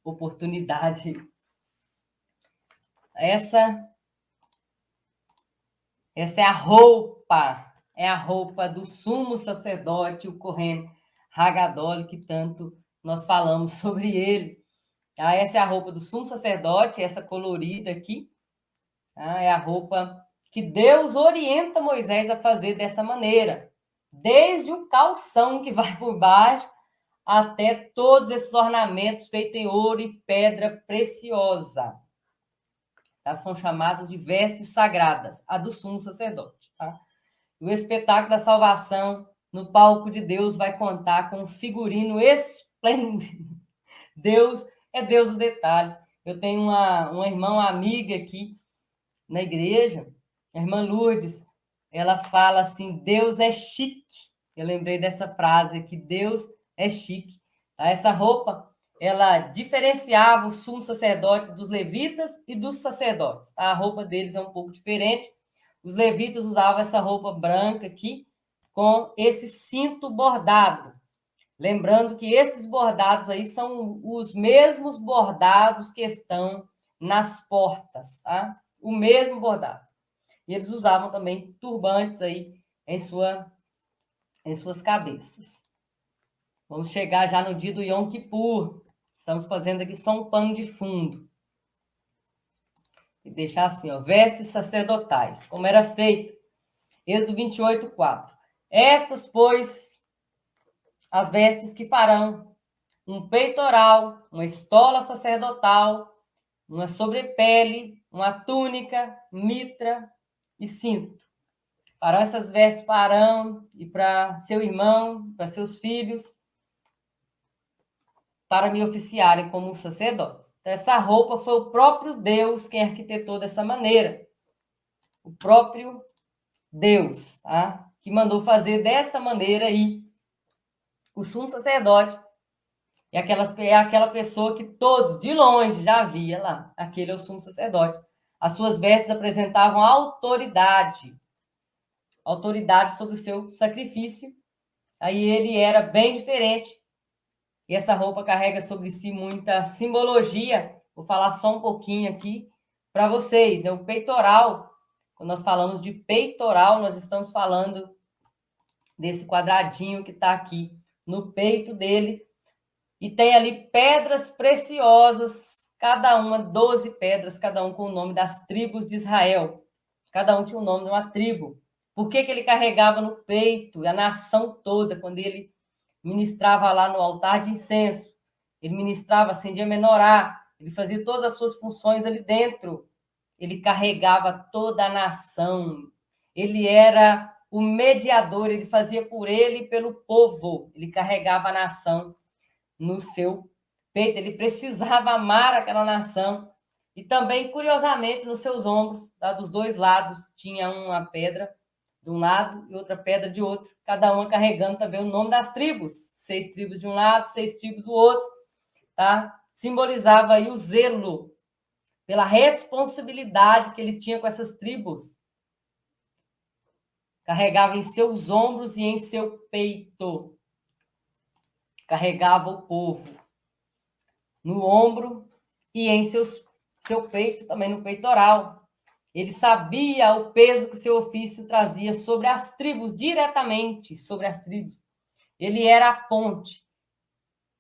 oportunidade. Essa é a roupa do sumo sacerdote, o Kohen Hagadol, que tanto nós falamos sobre ele. Tá? Essa é a roupa do sumo sacerdote, essa colorida aqui. Tá? É a roupa que Deus orienta Moisés a fazer dessa maneira. Desde o calção que vai por baixo até todos esses ornamentos feitos em ouro e pedra preciosa. Tá? São chamados de vestes sagradas, a do sumo sacerdote. Tá? O espetáculo da salvação no palco de Deus vai contar com um figurino esplêndido. Deus é Deus dos detalhes. Eu tenho uma irmã, uma amiga aqui na igreja, a irmã Lourdes, ela fala assim, Deus é chique. Eu lembrei dessa frase aqui, Deus é chique. Tá? Essa roupa ela diferenciava os sumos sacerdotes dos levitas e dos sacerdotes. A roupa deles é um pouco diferente. Os levitas usavam essa roupa branca aqui, com esse cinto bordado. Lembrando que esses bordados aí são os mesmos bordados que estão nas portas, tá? O mesmo bordado. E eles usavam também turbantes aí em suas cabeças. Vamos chegar já no dia do Yom Kippur. Estamos fazendo aqui só um pano de fundo. E deixar assim, ó, vestes sacerdotais, como era feito. Êxodo 28, 4. Estas, pois, as vestes que farão um peitoral, uma estola sacerdotal, uma sobrepele, uma túnica, mitra e cinto. Farão essas vestes para Arão e para seu irmão, para seus filhos, para me oficiarem como sacerdotes. Então, essa roupa foi o próprio Deus quem arquitetou dessa maneira. O próprio Deus, tá? Que mandou fazer dessa maneira aí. O sumo sacerdote é aquela pessoa que todos, de longe, já via lá. Aquele é o sumo sacerdote. As suas vestes apresentavam autoridade sobre o seu sacrifício. Aí ele era bem diferente. E essa roupa carrega sobre si muita simbologia. Vou falar só um pouquinho aqui para vocês. O peitoral, quando nós falamos de peitoral, nós estamos falando desse quadradinho que está aqui no peito dele. E tem ali pedras preciosas, cada uma 12 pedras, cada um com o nome das tribos de Israel. Cada um tinha o nome de uma tribo. Por que ele carregava no peito a nação toda, quando ele ministrava lá no altar de incenso? Ele ministrava, acendia menorá, ele fazia todas as suas funções ali dentro. Ele carregava toda a nação. Ele era o mediador, ele fazia por ele e pelo povo. Ele carregava a nação no seu peito. Ele precisava amar aquela nação. E também, curiosamente, nos seus ombros, tá, dos dois lados, tinha uma pedra de um lado e outra pedra de outro, cada uma carregando também o nome das tribos. 6 tribos de um lado, 6 tribos do outro, tá? Simbolizava aí o zelo pela responsabilidade que ele tinha com essas tribos. Carregava em seus ombros e em seu peito. Carregava o povo no ombro e em seu peito, também no peitoral. Ele sabia o peso que seu ofício trazia sobre as tribos, diretamente sobre as tribos. Ele era a ponte.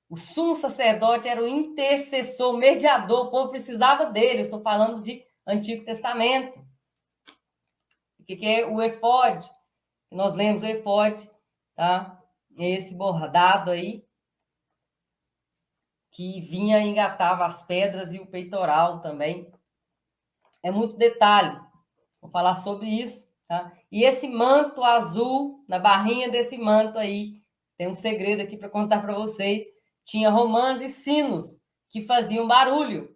O sumo sacerdote era o intercessor, mediador. O povo precisava dele. Eu estou falando de Antigo Testamento. O que é o efode? Nós lemos o efode, tá? Esse bordado aí, que vinha e engatava as pedras e o peitoral também. É muito detalhe. Vou falar sobre isso, tá? E esse manto azul, na barrinha desse manto aí, tem um segredo aqui para contar para vocês. Tinha romãs e sinos que faziam barulho.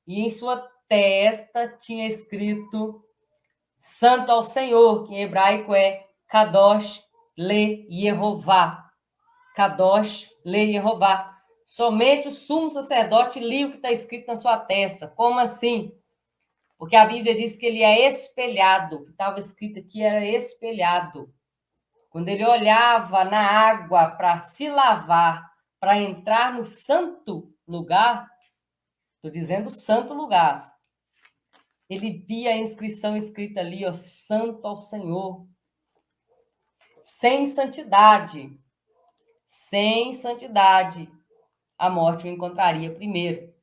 E em sua testa tinha escrito Santo ao Senhor, que em hebraico é Kadosh Le Yehová. Kadosh Le Yehová. Somente o sumo sacerdote lia o que está escrito na sua testa. Como assim? Porque a Bíblia diz que ele é espelhado. O que estava escrito aqui era espelhado. Quando ele olhava na água para se lavar, para entrar no santo lugar, estou dizendo santo lugar, ele via a inscrição escrita ali, ó, Santo ao Senhor. Sem santidade, a morte o encontraria primeiro.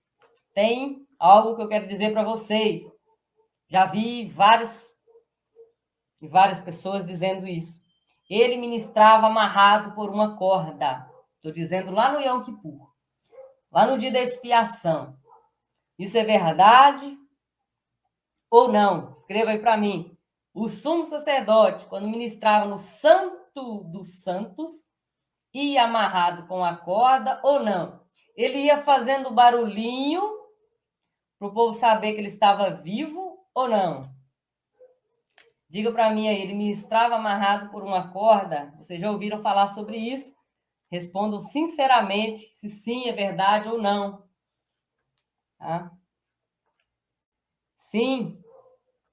Tem algo que eu quero dizer para vocês. Já vi várias pessoas dizendo isso. Ele ministrava amarrado por uma corda. Estou dizendo lá no Yom Kippur, lá no dia da expiação. Isso é verdade ou não? Escreva aí para mim. O sumo sacerdote, quando ministrava no Santo dos Santos, ia amarrado com a corda ou não? Ele ia fazendo barulhinho para o povo saber que ele estava vivo ou não? Diga para mim aí, ele ministrava amarrado por uma corda? Vocês já ouviram falar sobre isso? Respondam sinceramente se sim é verdade ou não. Tá? Sim.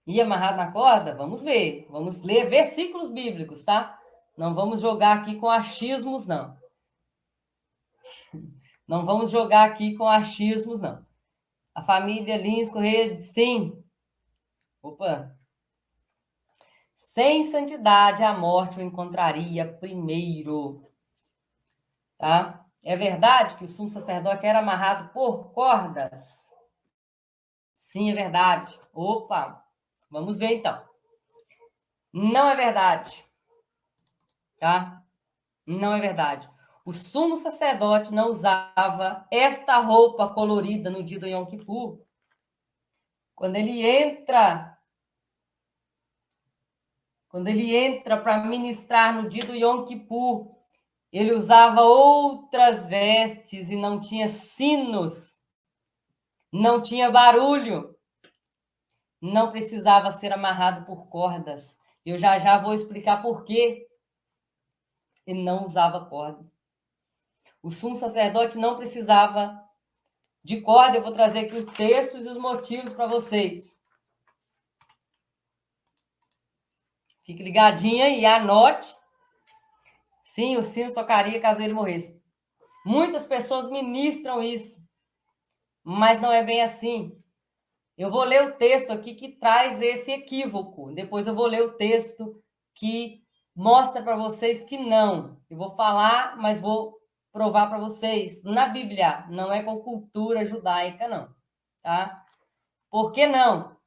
Ia amarrado na corda? Vamos ver. Vamos ler versículos bíblicos, tá? Não vamos jogar aqui com achismos, não. Não vamos jogar aqui com achismos, não. A família Lins Correia, sim. Opa. Sem santidade a morte o encontraria primeiro. Tá? É verdade que o sumo sacerdote era amarrado por cordas? Sim, é verdade. Opa. Vamos ver, então. Não é verdade. Tá? Não é verdade. O sumo sacerdote não usava esta roupa colorida no dia do Yom Kippur. Quando ele entra para ministrar no dia do Yom Kippur, ele usava outras vestes e não tinha sinos, não tinha barulho, não precisava ser amarrado por cordas. Eu já vou explicar por quê ele não usava corda. O sumo sacerdote não precisava de corda. Eu vou trazer aqui os textos e os motivos para vocês. Fique ligadinha e anote. Sim, o sino tocaria caso ele morresse. Muitas pessoas ministram isso, mas não é bem assim. Eu vou ler o texto aqui que traz esse equívoco. Depois eu vou ler o texto que mostra para vocês que não. Eu vou falar, mas vou provar para vocês. Na Bíblia, não é com cultura judaica, não. Tá? Por que não?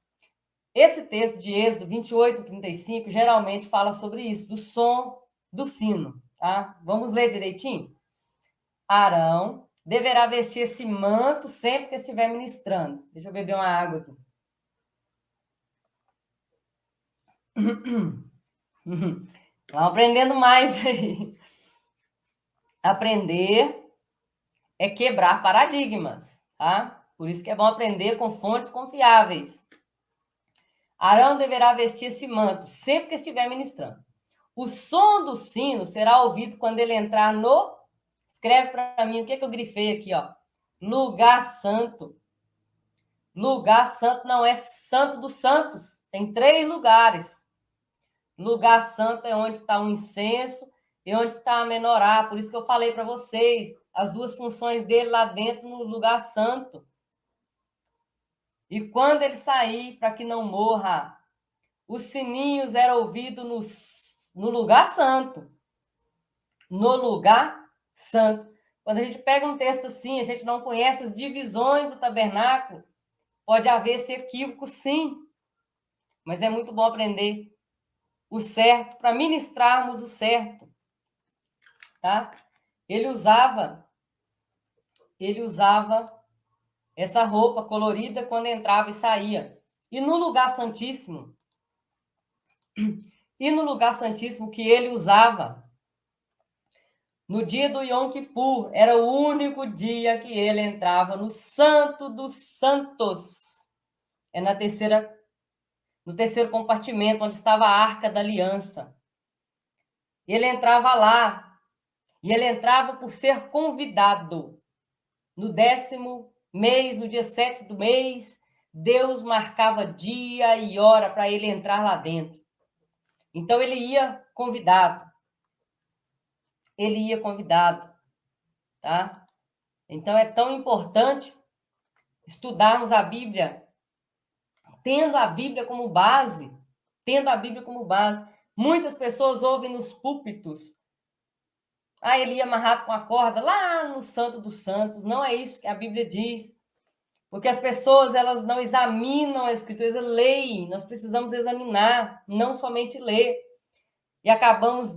Esse texto de Êxodo 28, 35, geralmente fala sobre isso, do som do sino. Tá? Vamos ler direitinho? Arão deverá vestir esse manto sempre que estiver ministrando. Deixa eu beber uma água aqui. Vamos aprendendo mais aí. Aprender é quebrar paradigmas, tá? Por isso que é bom aprender com fontes confiáveis. Arão deverá vestir esse manto sempre que estiver ministrando. O som do sino será ouvido quando ele entrar no... Escreve para mim o que eu grifei aqui, ó. Lugar santo. Lugar santo não é santo dos santos. Tem 3 lugares. Lugar santo é onde está o incenso e onde está a menorá. Por isso que eu falei para vocês as 2 funções dele lá dentro no lugar santo. E quando ele sair, para que não morra, os sininhos eram ouvidos no lugar santo. No lugar santo. Quando a gente pega um texto assim, a gente não conhece as divisões do tabernáculo, pode haver esse equívoco, sim. Mas é muito bom aprender o certo para ministrarmos o certo. Tá? Ele usava essa roupa colorida quando entrava e saía. E no lugar santíssimo, que ele usava no dia do Yom Kippur, era o único dia que ele entrava no Santo dos Santos. É no terceiro compartimento, onde estava a Arca da Aliança. Ele entrava lá, e ele entrava por ser convidado. No 10º mês, no dia 7 do mês, Deus marcava dia e hora para ele entrar lá dentro. Então, ele ia convidado. Tá? Então, é tão importante estudarmos a Bíblia, tendo a Bíblia como base. Muitas pessoas ouvem nos púlpitos. Ele ia amarrado com a corda lá no Santo dos Santos. Não é isso que a Bíblia diz. Porque as pessoas, elas não examinam a Escritura, elas leem. Nós precisamos examinar, não somente ler. E acabamos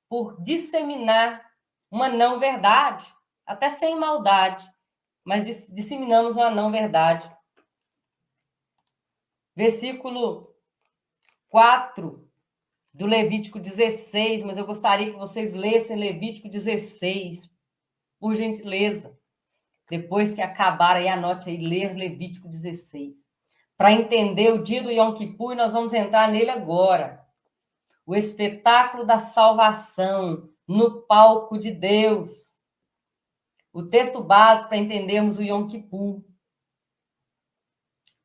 por disseminar uma não-verdade, até sem maldade, mas disseminamos uma não-verdade. Versículo 4 do Levítico 16, mas eu gostaria que vocês lessem Levítico 16, por gentileza. Depois que acabar aí, anote aí, ler Levítico 16. Para entender o dia do Yom Kippur, nós vamos entrar nele agora. O espetáculo da salvação, no palco de Deus. O texto base para entendermos o Yom Kippur.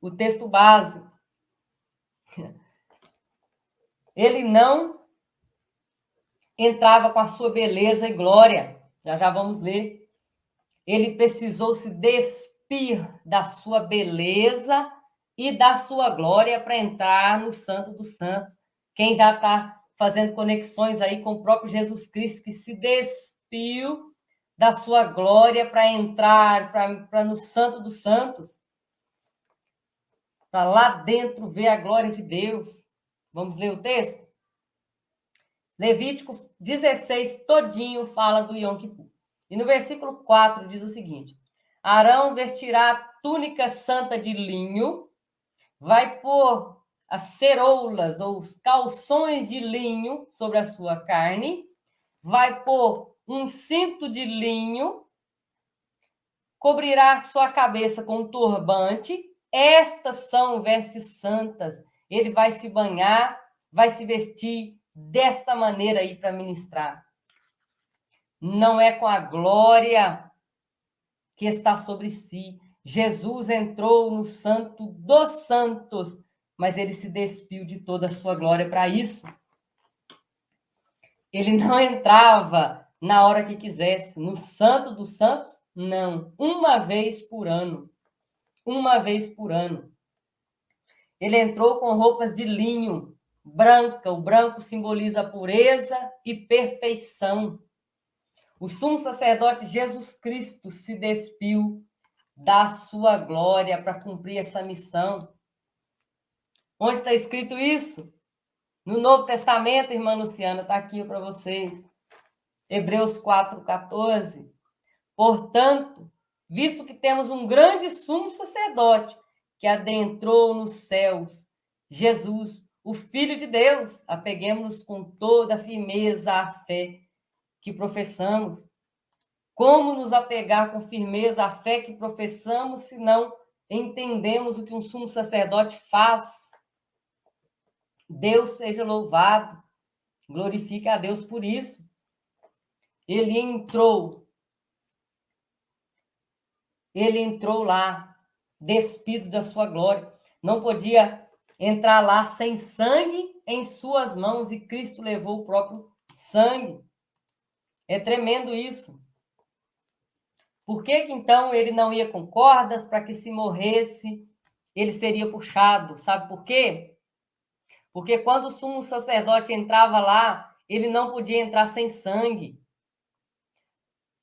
O texto base. Ele não entrava com a sua beleza e glória. Já vamos ler. Ele precisou se despir da sua beleza e da sua glória para entrar no Santo dos Santos. Quem já está fazendo conexões aí com o próprio Jesus Cristo, que se despiu da sua glória para entrar para no Santo dos Santos, para lá dentro ver a glória de Deus. Vamos ler o texto? Levítico 16 todinho fala do Yom Kippur. E no versículo 4 diz o seguinte: Arão vestirá a túnica santa de linho, vai pôr as ceroulas ou os calções de linho sobre a sua carne, vai pôr um cinto de linho, cobrirá sua cabeça com um turbante. Estas são vestes santas. Ele vai se banhar, vai se vestir desta maneira aí para ministrar. Não é com a glória que está sobre si. Jesus entrou no Santo dos Santos, mas ele se despiu de toda a sua glória para isso. Ele não entrava na hora que quisesse. No Santo dos Santos, não. Uma vez por ano. Uma vez por ano. Ele entrou com roupas de linho branca. O branco simboliza pureza e perfeição. O sumo sacerdote Jesus Cristo se despiu da sua glória para cumprir essa missão. Onde está escrito isso? No Novo Testamento, irmã Luciana, está aqui para vocês. Hebreus 4,14. Portanto, visto que temos um grande sumo sacerdote que adentrou nos céus, Jesus, o Filho de Deus, apeguemos-nos com toda a firmeza à fé que professamos. Como nos apegar com firmeza à fé que professamos, se não entendemos o que um sumo sacerdote faz? Deus seja louvado, glorifique a Deus por isso. Ele entrou lá, despido da sua glória. Não podia entrar lá sem sangue em suas mãos, e Cristo levou o próprio sangue. É tremendo isso. Por que então ele não ia com cordas para que se morresse, ele seria puxado? Sabe por quê? Porque quando o sumo sacerdote entrava lá, ele não podia entrar sem sangue.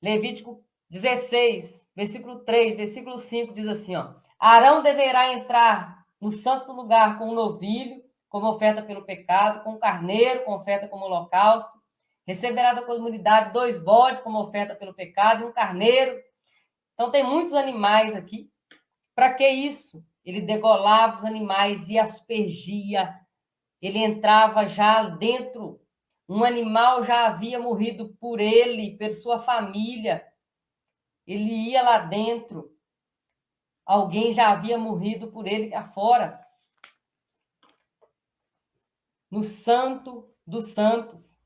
Levítico 16, versículo 3, versículo 5 diz assim, ó: Arão deverá entrar no santo lugar com um novilho, como oferta pelo pecado, com um carneiro, com oferta como holocausto. Receberá da comunidade 2 bodes como oferta pelo pecado e um carneiro. Então, tem muitos animais aqui. Para que isso? Ele degolava os animais e aspergia. Ele entrava já dentro. Um animal já havia morrido por ele, por sua família. Ele ia lá dentro. Alguém já havia morrido por ele cá fora. No Santo dos Santos.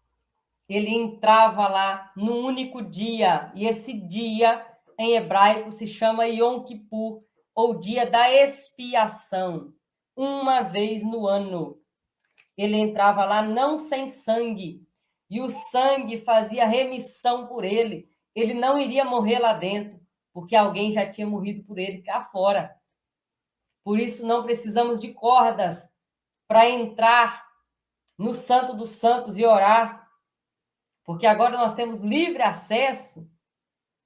Ele entrava lá num único dia. E esse dia, em hebraico, se chama Yom Kippur, ou dia da expiação. Uma vez no ano. Ele entrava lá não sem sangue, e o sangue fazia remissão por ele. Ele não iria morrer lá dentro, porque alguém já tinha morrido por ele cá fora. Por isso, não precisamos de cordas para entrar no Santo dos Santos e orar, porque agora nós temos livre acesso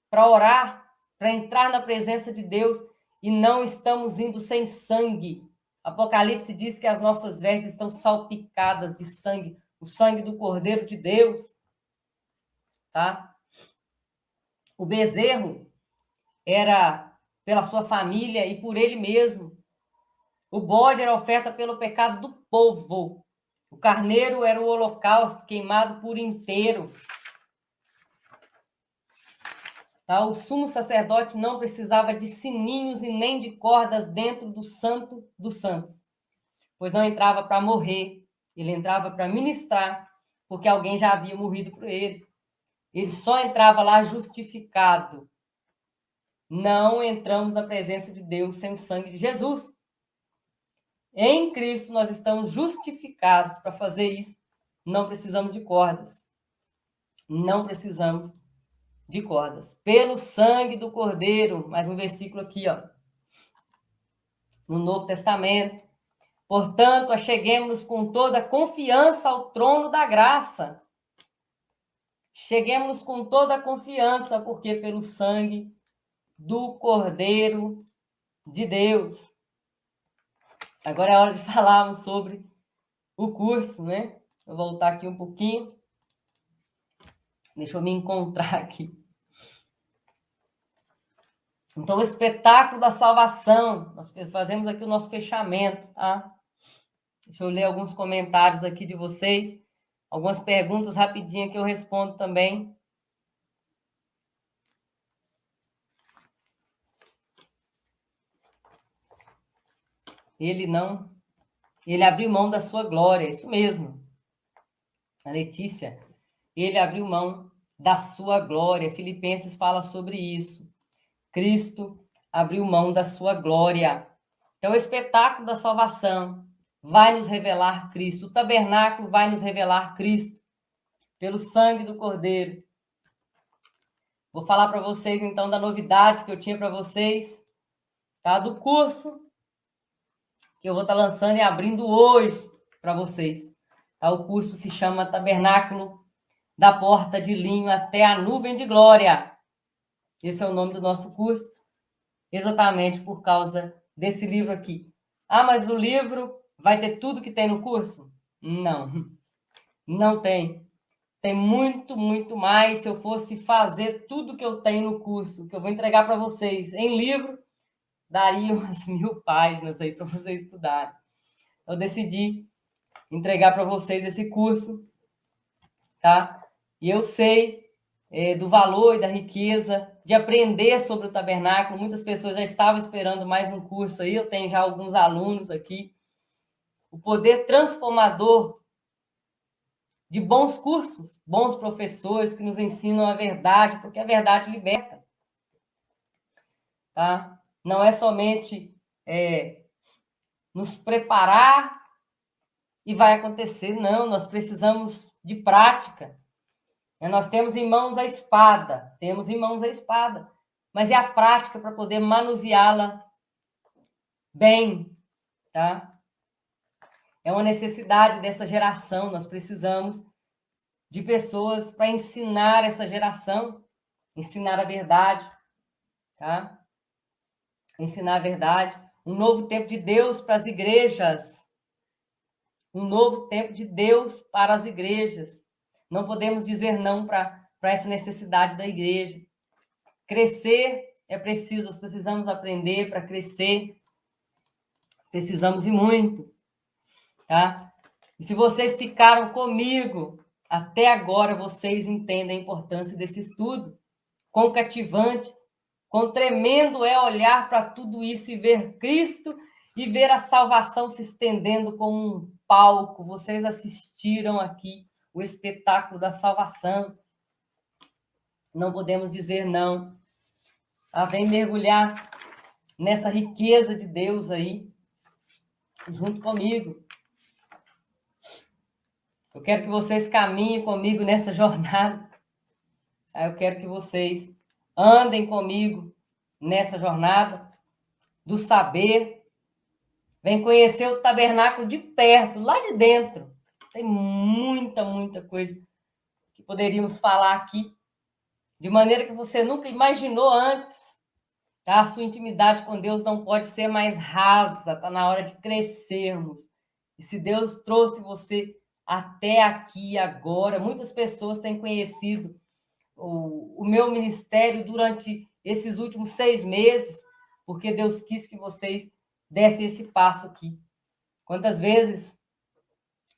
para orar, para entrar na presença de Deus, e não estamos indo sem sangue. Apocalipse diz que as nossas vestes estão salpicadas de sangue, o sangue do Cordeiro de Deus, tá? O bezerro era pela sua família e por ele mesmo. O bode era oferta pelo pecado do povo. O carneiro era o holocausto queimado por inteiro. Tá? O sumo sacerdote não precisava de sininhos e nem de cordas dentro do Santo dos Santos, pois não entrava para morrer, ele entrava para ministrar, porque alguém já havia morrido por ele. ele só entrava lá justificado. Não entramos na presença de Deus sem o sangue de Jesus. Em Cristo nós estamos justificados. Para fazer isso, não precisamos de cordas. Não precisamos de cordas. Pelo sangue do Cordeiro, mais um versículo aqui, ó, no Novo Testamento. Portanto, acheguemos-nos com toda a confiança ao trono da graça. Cheguemos com toda a confiança, porque pelo sangue do Cordeiro de Deus. Agora é hora de falarmos sobre o curso, né? Vou voltar aqui um pouquinho. Deixa eu me encontrar aqui. Então, o espetáculo da salvação. Nós fazemos aqui o nosso fechamento, tá? Deixa eu ler alguns comentários aqui de vocês. Algumas perguntas rapidinho que eu respondo também. Ele abriu mão da sua glória, isso mesmo. A Letícia, ele abriu mão da sua glória. Filipenses fala sobre isso. Cristo abriu mão da sua glória. Então, o espetáculo da salvação vai nos revelar Cristo. O tabernáculo vai nos revelar Cristo pelo sangue do Cordeiro. Vou falar para vocês, então, da novidade que eu tinha para vocês, tá? Do curso que eu vou estar lançando e abrindo hoje para vocês. Tá? O curso se chama Tabernáculo da Porta de Linho até a Nuvem de Glória. Esse é o nome do nosso curso, exatamente por causa desse livro aqui. Ah, mas o livro vai ter tudo que tem no curso? Não, não tem. Tem muito, muito mais. Se eu fosse fazer tudo que eu tenho no curso, que eu vou entregar para vocês em livro, daria umas 1000 páginas aí para vocês estudarem. Eu decidi entregar para vocês esse curso, tá? E eu sei do valor e da riqueza de aprender sobre o tabernáculo. Muitas pessoas já estavam esperando mais um curso aí, eu tenho já alguns alunos aqui. O poder transformador de bons cursos, bons professores que nos ensinam a verdade, porque a verdade liberta. Tá? Não é somente nos preparar e vai acontecer, não, nós precisamos de prática. Nós temos em mãos a espada, mas é a prática para poder manuseá-la bem, tá? É uma necessidade dessa geração, nós precisamos de pessoas para ensinar essa geração, ensinar a verdade, tá? Ensinar a verdade, um novo tempo de Deus para as igrejas, um novo tempo de Deus para as igrejas. Não podemos dizer não para essa necessidade da igreja. Crescer é preciso, nós precisamos aprender para crescer. Precisamos e muito, tá? E se vocês ficaram comigo até agora, vocês entendem a importância desse estudo. Quão cativante, quão tremendo é olhar para tudo isso e ver Cristo e ver a salvação se estendendo como um palco. Vocês assistiram aqui o espetáculo da salvação. Não podemos dizer não. Tá? Vem mergulhar nessa riqueza de Deus aí, junto comigo. Eu quero que vocês caminhem comigo nessa jornada. Eu quero que vocês andem comigo nessa jornada do saber. Vem conhecer o tabernáculo de perto, lá de dentro. Tem muita, muita coisa que poderíamos falar aqui, de maneira que você nunca imaginou antes. Tá? A sua intimidade com Deus não pode ser mais rasa, está na hora de crescermos. E se Deus trouxe você até aqui agora, muitas pessoas têm conhecido o meu ministério durante esses últimos 6 meses, porque Deus quis que vocês dessem esse passo aqui. Quantas vezes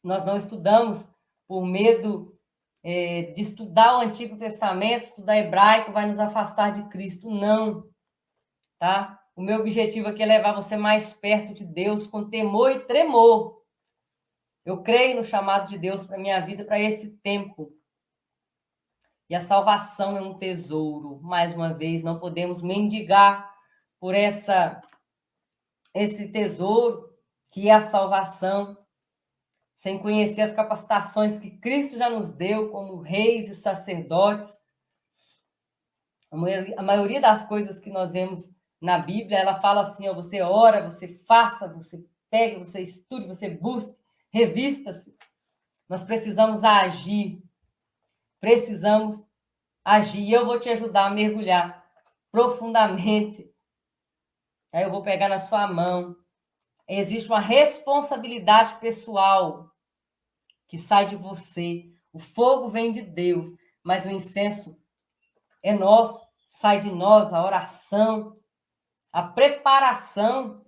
nós não estudamos por medo de estudar o Antigo Testamento, estudar hebraico, vai nos afastar de Cristo? Não, tá? O meu objetivo aqui é levar você mais perto de Deus com temor e tremor. Eu creio no chamado de Deus para a minha vida, para esse tempo. E a salvação é um tesouro. Mais uma vez, não podemos mendigar por esse tesouro que é a salvação, sem conhecer as capacitações que Cristo já nos deu como reis e sacerdotes. A maioria das coisas que nós vemos na Bíblia, ela fala assim, ó, você ora, você faça, você pega, você estude, você busque, revista-se. Nós precisamos agir. Precisamos agir. E eu vou te ajudar a mergulhar profundamente. Aí eu vou pegar na sua mão. Existe uma responsabilidade pessoal que sai de você. O fogo vem de Deus, mas o incenso é nosso, sai de nós, a oração, a preparação.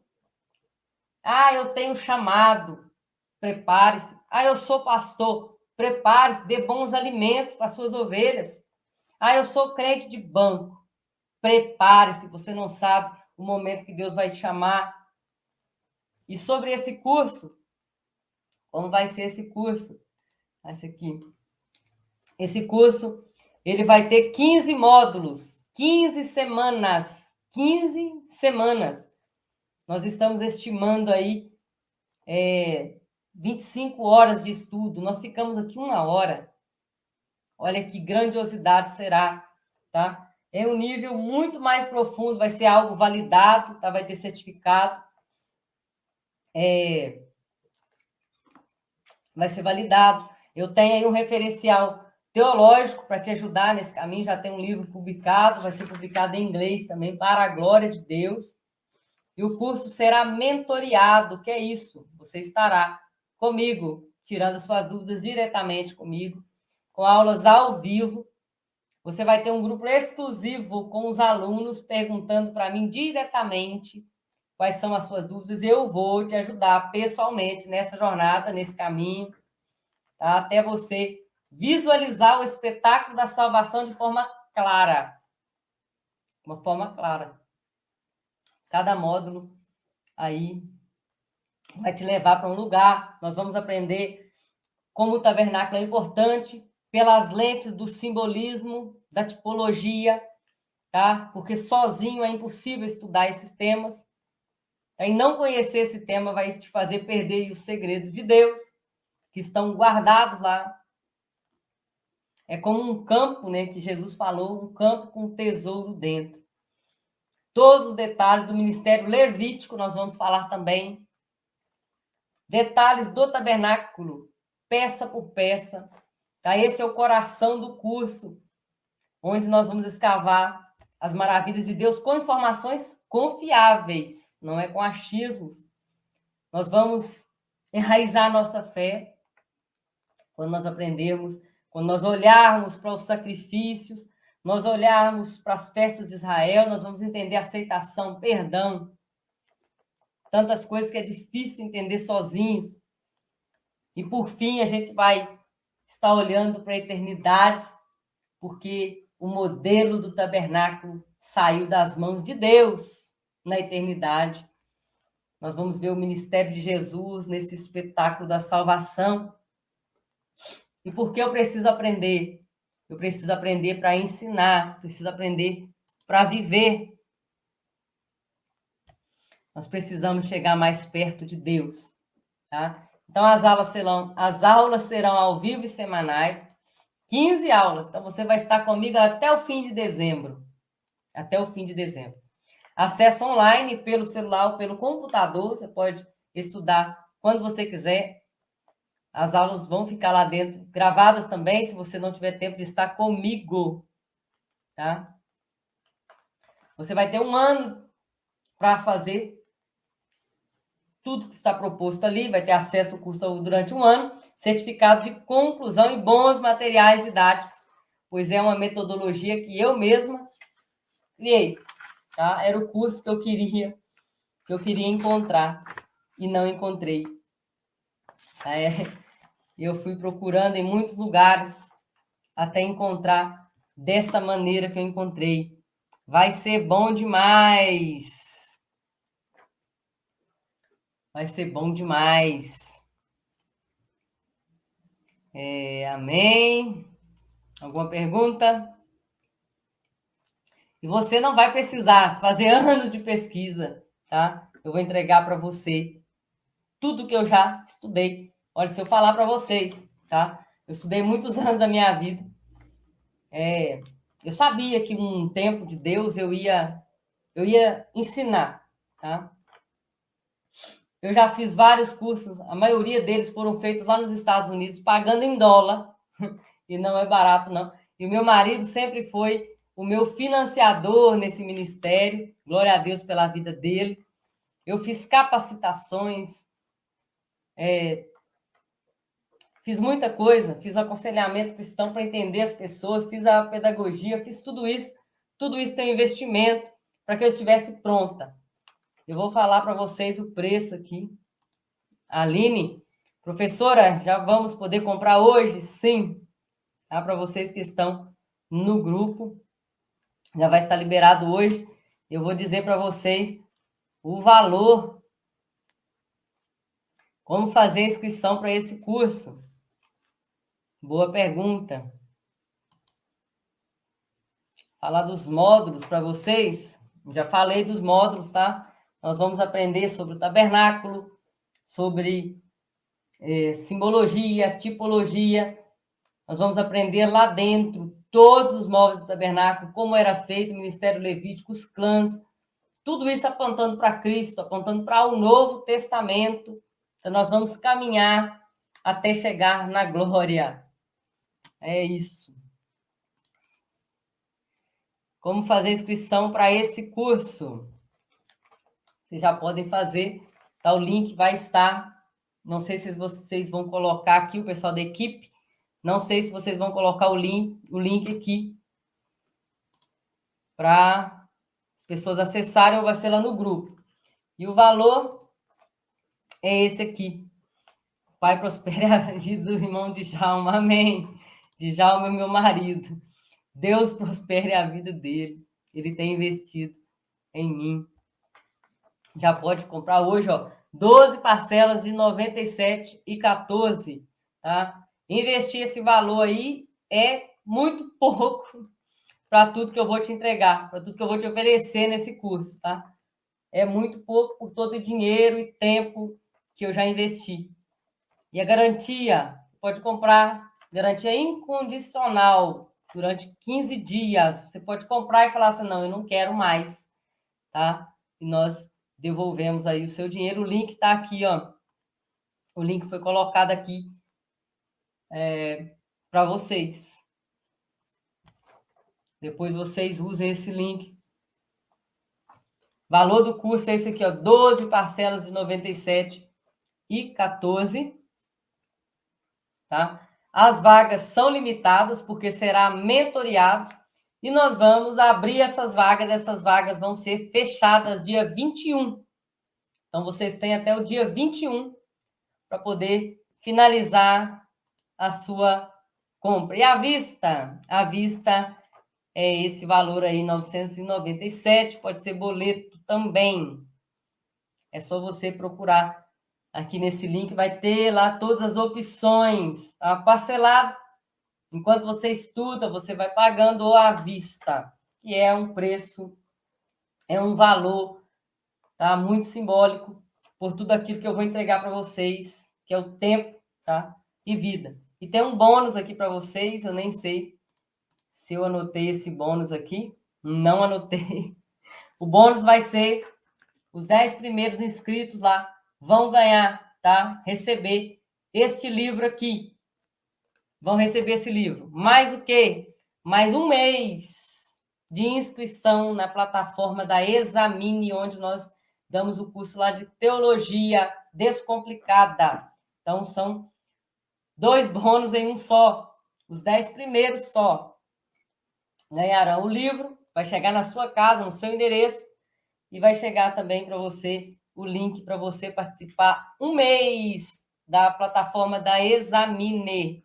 Ah, eu tenho chamado, prepare-se. Ah, eu sou pastor, prepare-se, dê bons alimentos para as suas ovelhas. Ah, eu sou crente de banco, prepare-se, você não sabe o momento que Deus vai te chamar. E sobre esse curso, como vai ser esse curso? Esse aqui. Esse curso, ele vai ter 15 módulos, 15 semanas. 15 semanas. Nós estamos estimando aí 25 horas de estudo. Nós ficamos aqui 1 hora. Olha que grandiosidade será, tá? É um nível muito mais profundo, vai ser algo validado, tá? Vai ter certificado. Vai ser validado. Eu tenho aí um referencial teológico para te ajudar nesse caminho, já tem um livro publicado, vai ser publicado em inglês também, para a glória de Deus. E o curso será mentoreado, que é isso? Você estará comigo, tirando suas dúvidas diretamente comigo, com aulas ao vivo. Você vai ter um grupo exclusivo com os alunos perguntando para mim diretamente quais são as suas dúvidas. Eu vou te ajudar pessoalmente nessa jornada, nesse caminho, tá? Até você visualizar o espetáculo da salvação de forma clara. Uma forma clara. Cada módulo aí vai te levar para um lugar. Nós vamos aprender como o tabernáculo é importante pelas lentes do simbolismo, da tipologia, tá? Porque sozinho é impossível estudar esses temas. E não conhecer esse tema vai te fazer perder os segredos de Deus, que estão guardados lá. É como um campo, né, que Jesus falou, um campo com um tesouro dentro. Todos os detalhes do ministério levítico nós vamos falar também. Detalhes do tabernáculo, peça por peça. Tá? Esse é o coração do curso, onde nós vamos escavar as maravilhas de Deus com informações confiáveis, não é com achismos. Nós vamos enraizar a nossa fé quando nós aprendermos, quando nós olharmos para os sacrifícios, nós olharmos para as festas de Israel, nós vamos entender aceitação, perdão, tantas coisas que é difícil entender sozinhos. E, por fim, a gente vai estar olhando para a eternidade, porque o modelo do tabernáculo saiu das mãos de Deus na eternidade. Nós vamos ver o ministério de Jesus nesse espetáculo da salvação. E por que eu preciso aprender? Eu preciso aprender para ensinar, preciso aprender para viver. Nós precisamos chegar mais perto de Deus, tá? Então, as aulas serão ao vivo e semanais, 15 aulas. Então, você vai estar comigo até o fim de dezembro. Até o fim de dezembro. Acesso online pelo celular ou pelo computador. Você pode estudar quando você quiser. As aulas vão ficar lá dentro, gravadas também, se você não tiver tempo de estar comigo, tá? Você vai ter 1 ano para fazer tudo que está proposto ali, vai ter acesso ao curso durante 1 ano, certificado de conclusão e bons materiais didáticos, pois é uma metodologia que eu mesma criei, tá? Era o curso que eu queria encontrar e não encontrei. Eu fui procurando em muitos lugares até encontrar dessa maneira que eu encontrei. Vai ser bom demais. Vai ser bom demais. Amém. Alguma pergunta? E você não vai precisar fazer anos de pesquisa, tá? Eu vou entregar para você tudo que eu já estudei. Olha, se eu falar para vocês, tá? Eu estudei muitos anos da minha vida. Eu sabia que um tempo de Deus eu ia ensinar, tá? Eu já fiz vários cursos, a maioria deles foram feitos lá nos Estados Unidos, pagando em dólar, e não é barato, não. E o meu marido sempre foi o meu financiador nesse ministério, glória a Deus pela vida dele. Eu fiz capacitações, fiz muita coisa, fiz aconselhamento cristão para entender as pessoas, fiz a pedagogia, fiz tudo isso. Tudo isso tem investimento para que eu estivesse pronta. Eu vou falar para vocês o preço aqui. Aline, professora, já vamos poder comprar hoje? Sim. Tá? Para vocês que estão no grupo, já vai estar liberado hoje. Eu vou dizer para vocês o valor, como fazer a inscrição para esse curso. Boa pergunta. Falar dos módulos para vocês. Já falei dos módulos, tá? Nós vamos aprender sobre o tabernáculo, sobre simbologia, tipologia. Nós vamos aprender lá dentro todos os móveis do tabernáculo, como era feito o ministério levítico, os clãs, tudo isso apontando para Cristo, apontando para o Novo Testamento. Então, nós vamos caminhar até chegar na glória. É isso. Como fazer inscrição para esse curso? Vocês já podem fazer, tá? O link vai estar. Não sei se vocês vão colocar aqui, o pessoal da equipe. Não sei se vocês vão colocar o link aqui para as pessoas acessarem ou vai ser lá no grupo. E o valor é esse aqui. Pai, prospere a vida do irmão Djalma. Amém. Djalma é meu marido. Deus prospere a vida dele. Ele tem investido em mim. Já pode comprar hoje, ó, 12 parcelas de R$ 97,14, tá? Investir esse valor aí é muito pouco para tudo que eu vou te entregar, para tudo que eu vou te oferecer nesse curso, tá? É muito pouco por todo o dinheiro e tempo que eu já investi. E a garantia, pode comprar, garantia incondicional, durante 15 dias. Você pode comprar e falar assim, não, eu não quero mais, tá? E nós devolvemos aí o seu dinheiro. O link está aqui, ó. O link foi colocado aqui para vocês. Depois vocês usem esse link. Valor do curso é esse aqui, ó, 12 parcelas de R$ 97,14. Tá? As vagas são limitadas porque será mentoreado e nós vamos abrir essas vagas vão ser fechadas dia 21. Então, vocês têm até o dia 21 para poder finalizar a sua compra. E a vista é esse valor aí, 997, pode ser boleto também. É só você procurar aqui nesse link, vai ter lá todas as opções, tá? Parcelado. Enquanto você estuda, você vai pagando ou à vista, que é um preço, é um valor, tá? Muito simbólico por tudo aquilo que eu vou entregar para vocês, que é o tempo, tá? E vida. E tem um bônus aqui para vocês, eu nem sei se eu anotei esse bônus aqui. Não anotei. O bônus vai ser os 10 primeiros inscritos lá vão ganhar, tá? Receber este livro aqui. Vão receber esse livro. Mais o quê? Mais um mês de inscrição na plataforma da Examine, onde nós damos o curso lá de Teologia Descomplicada. Então, são 2 bônus em um só. Os 10 primeiros só ganharão o livro, vai chegar na sua casa, no seu endereço, e vai chegar também para você o link para você participar um mês da plataforma da Examine.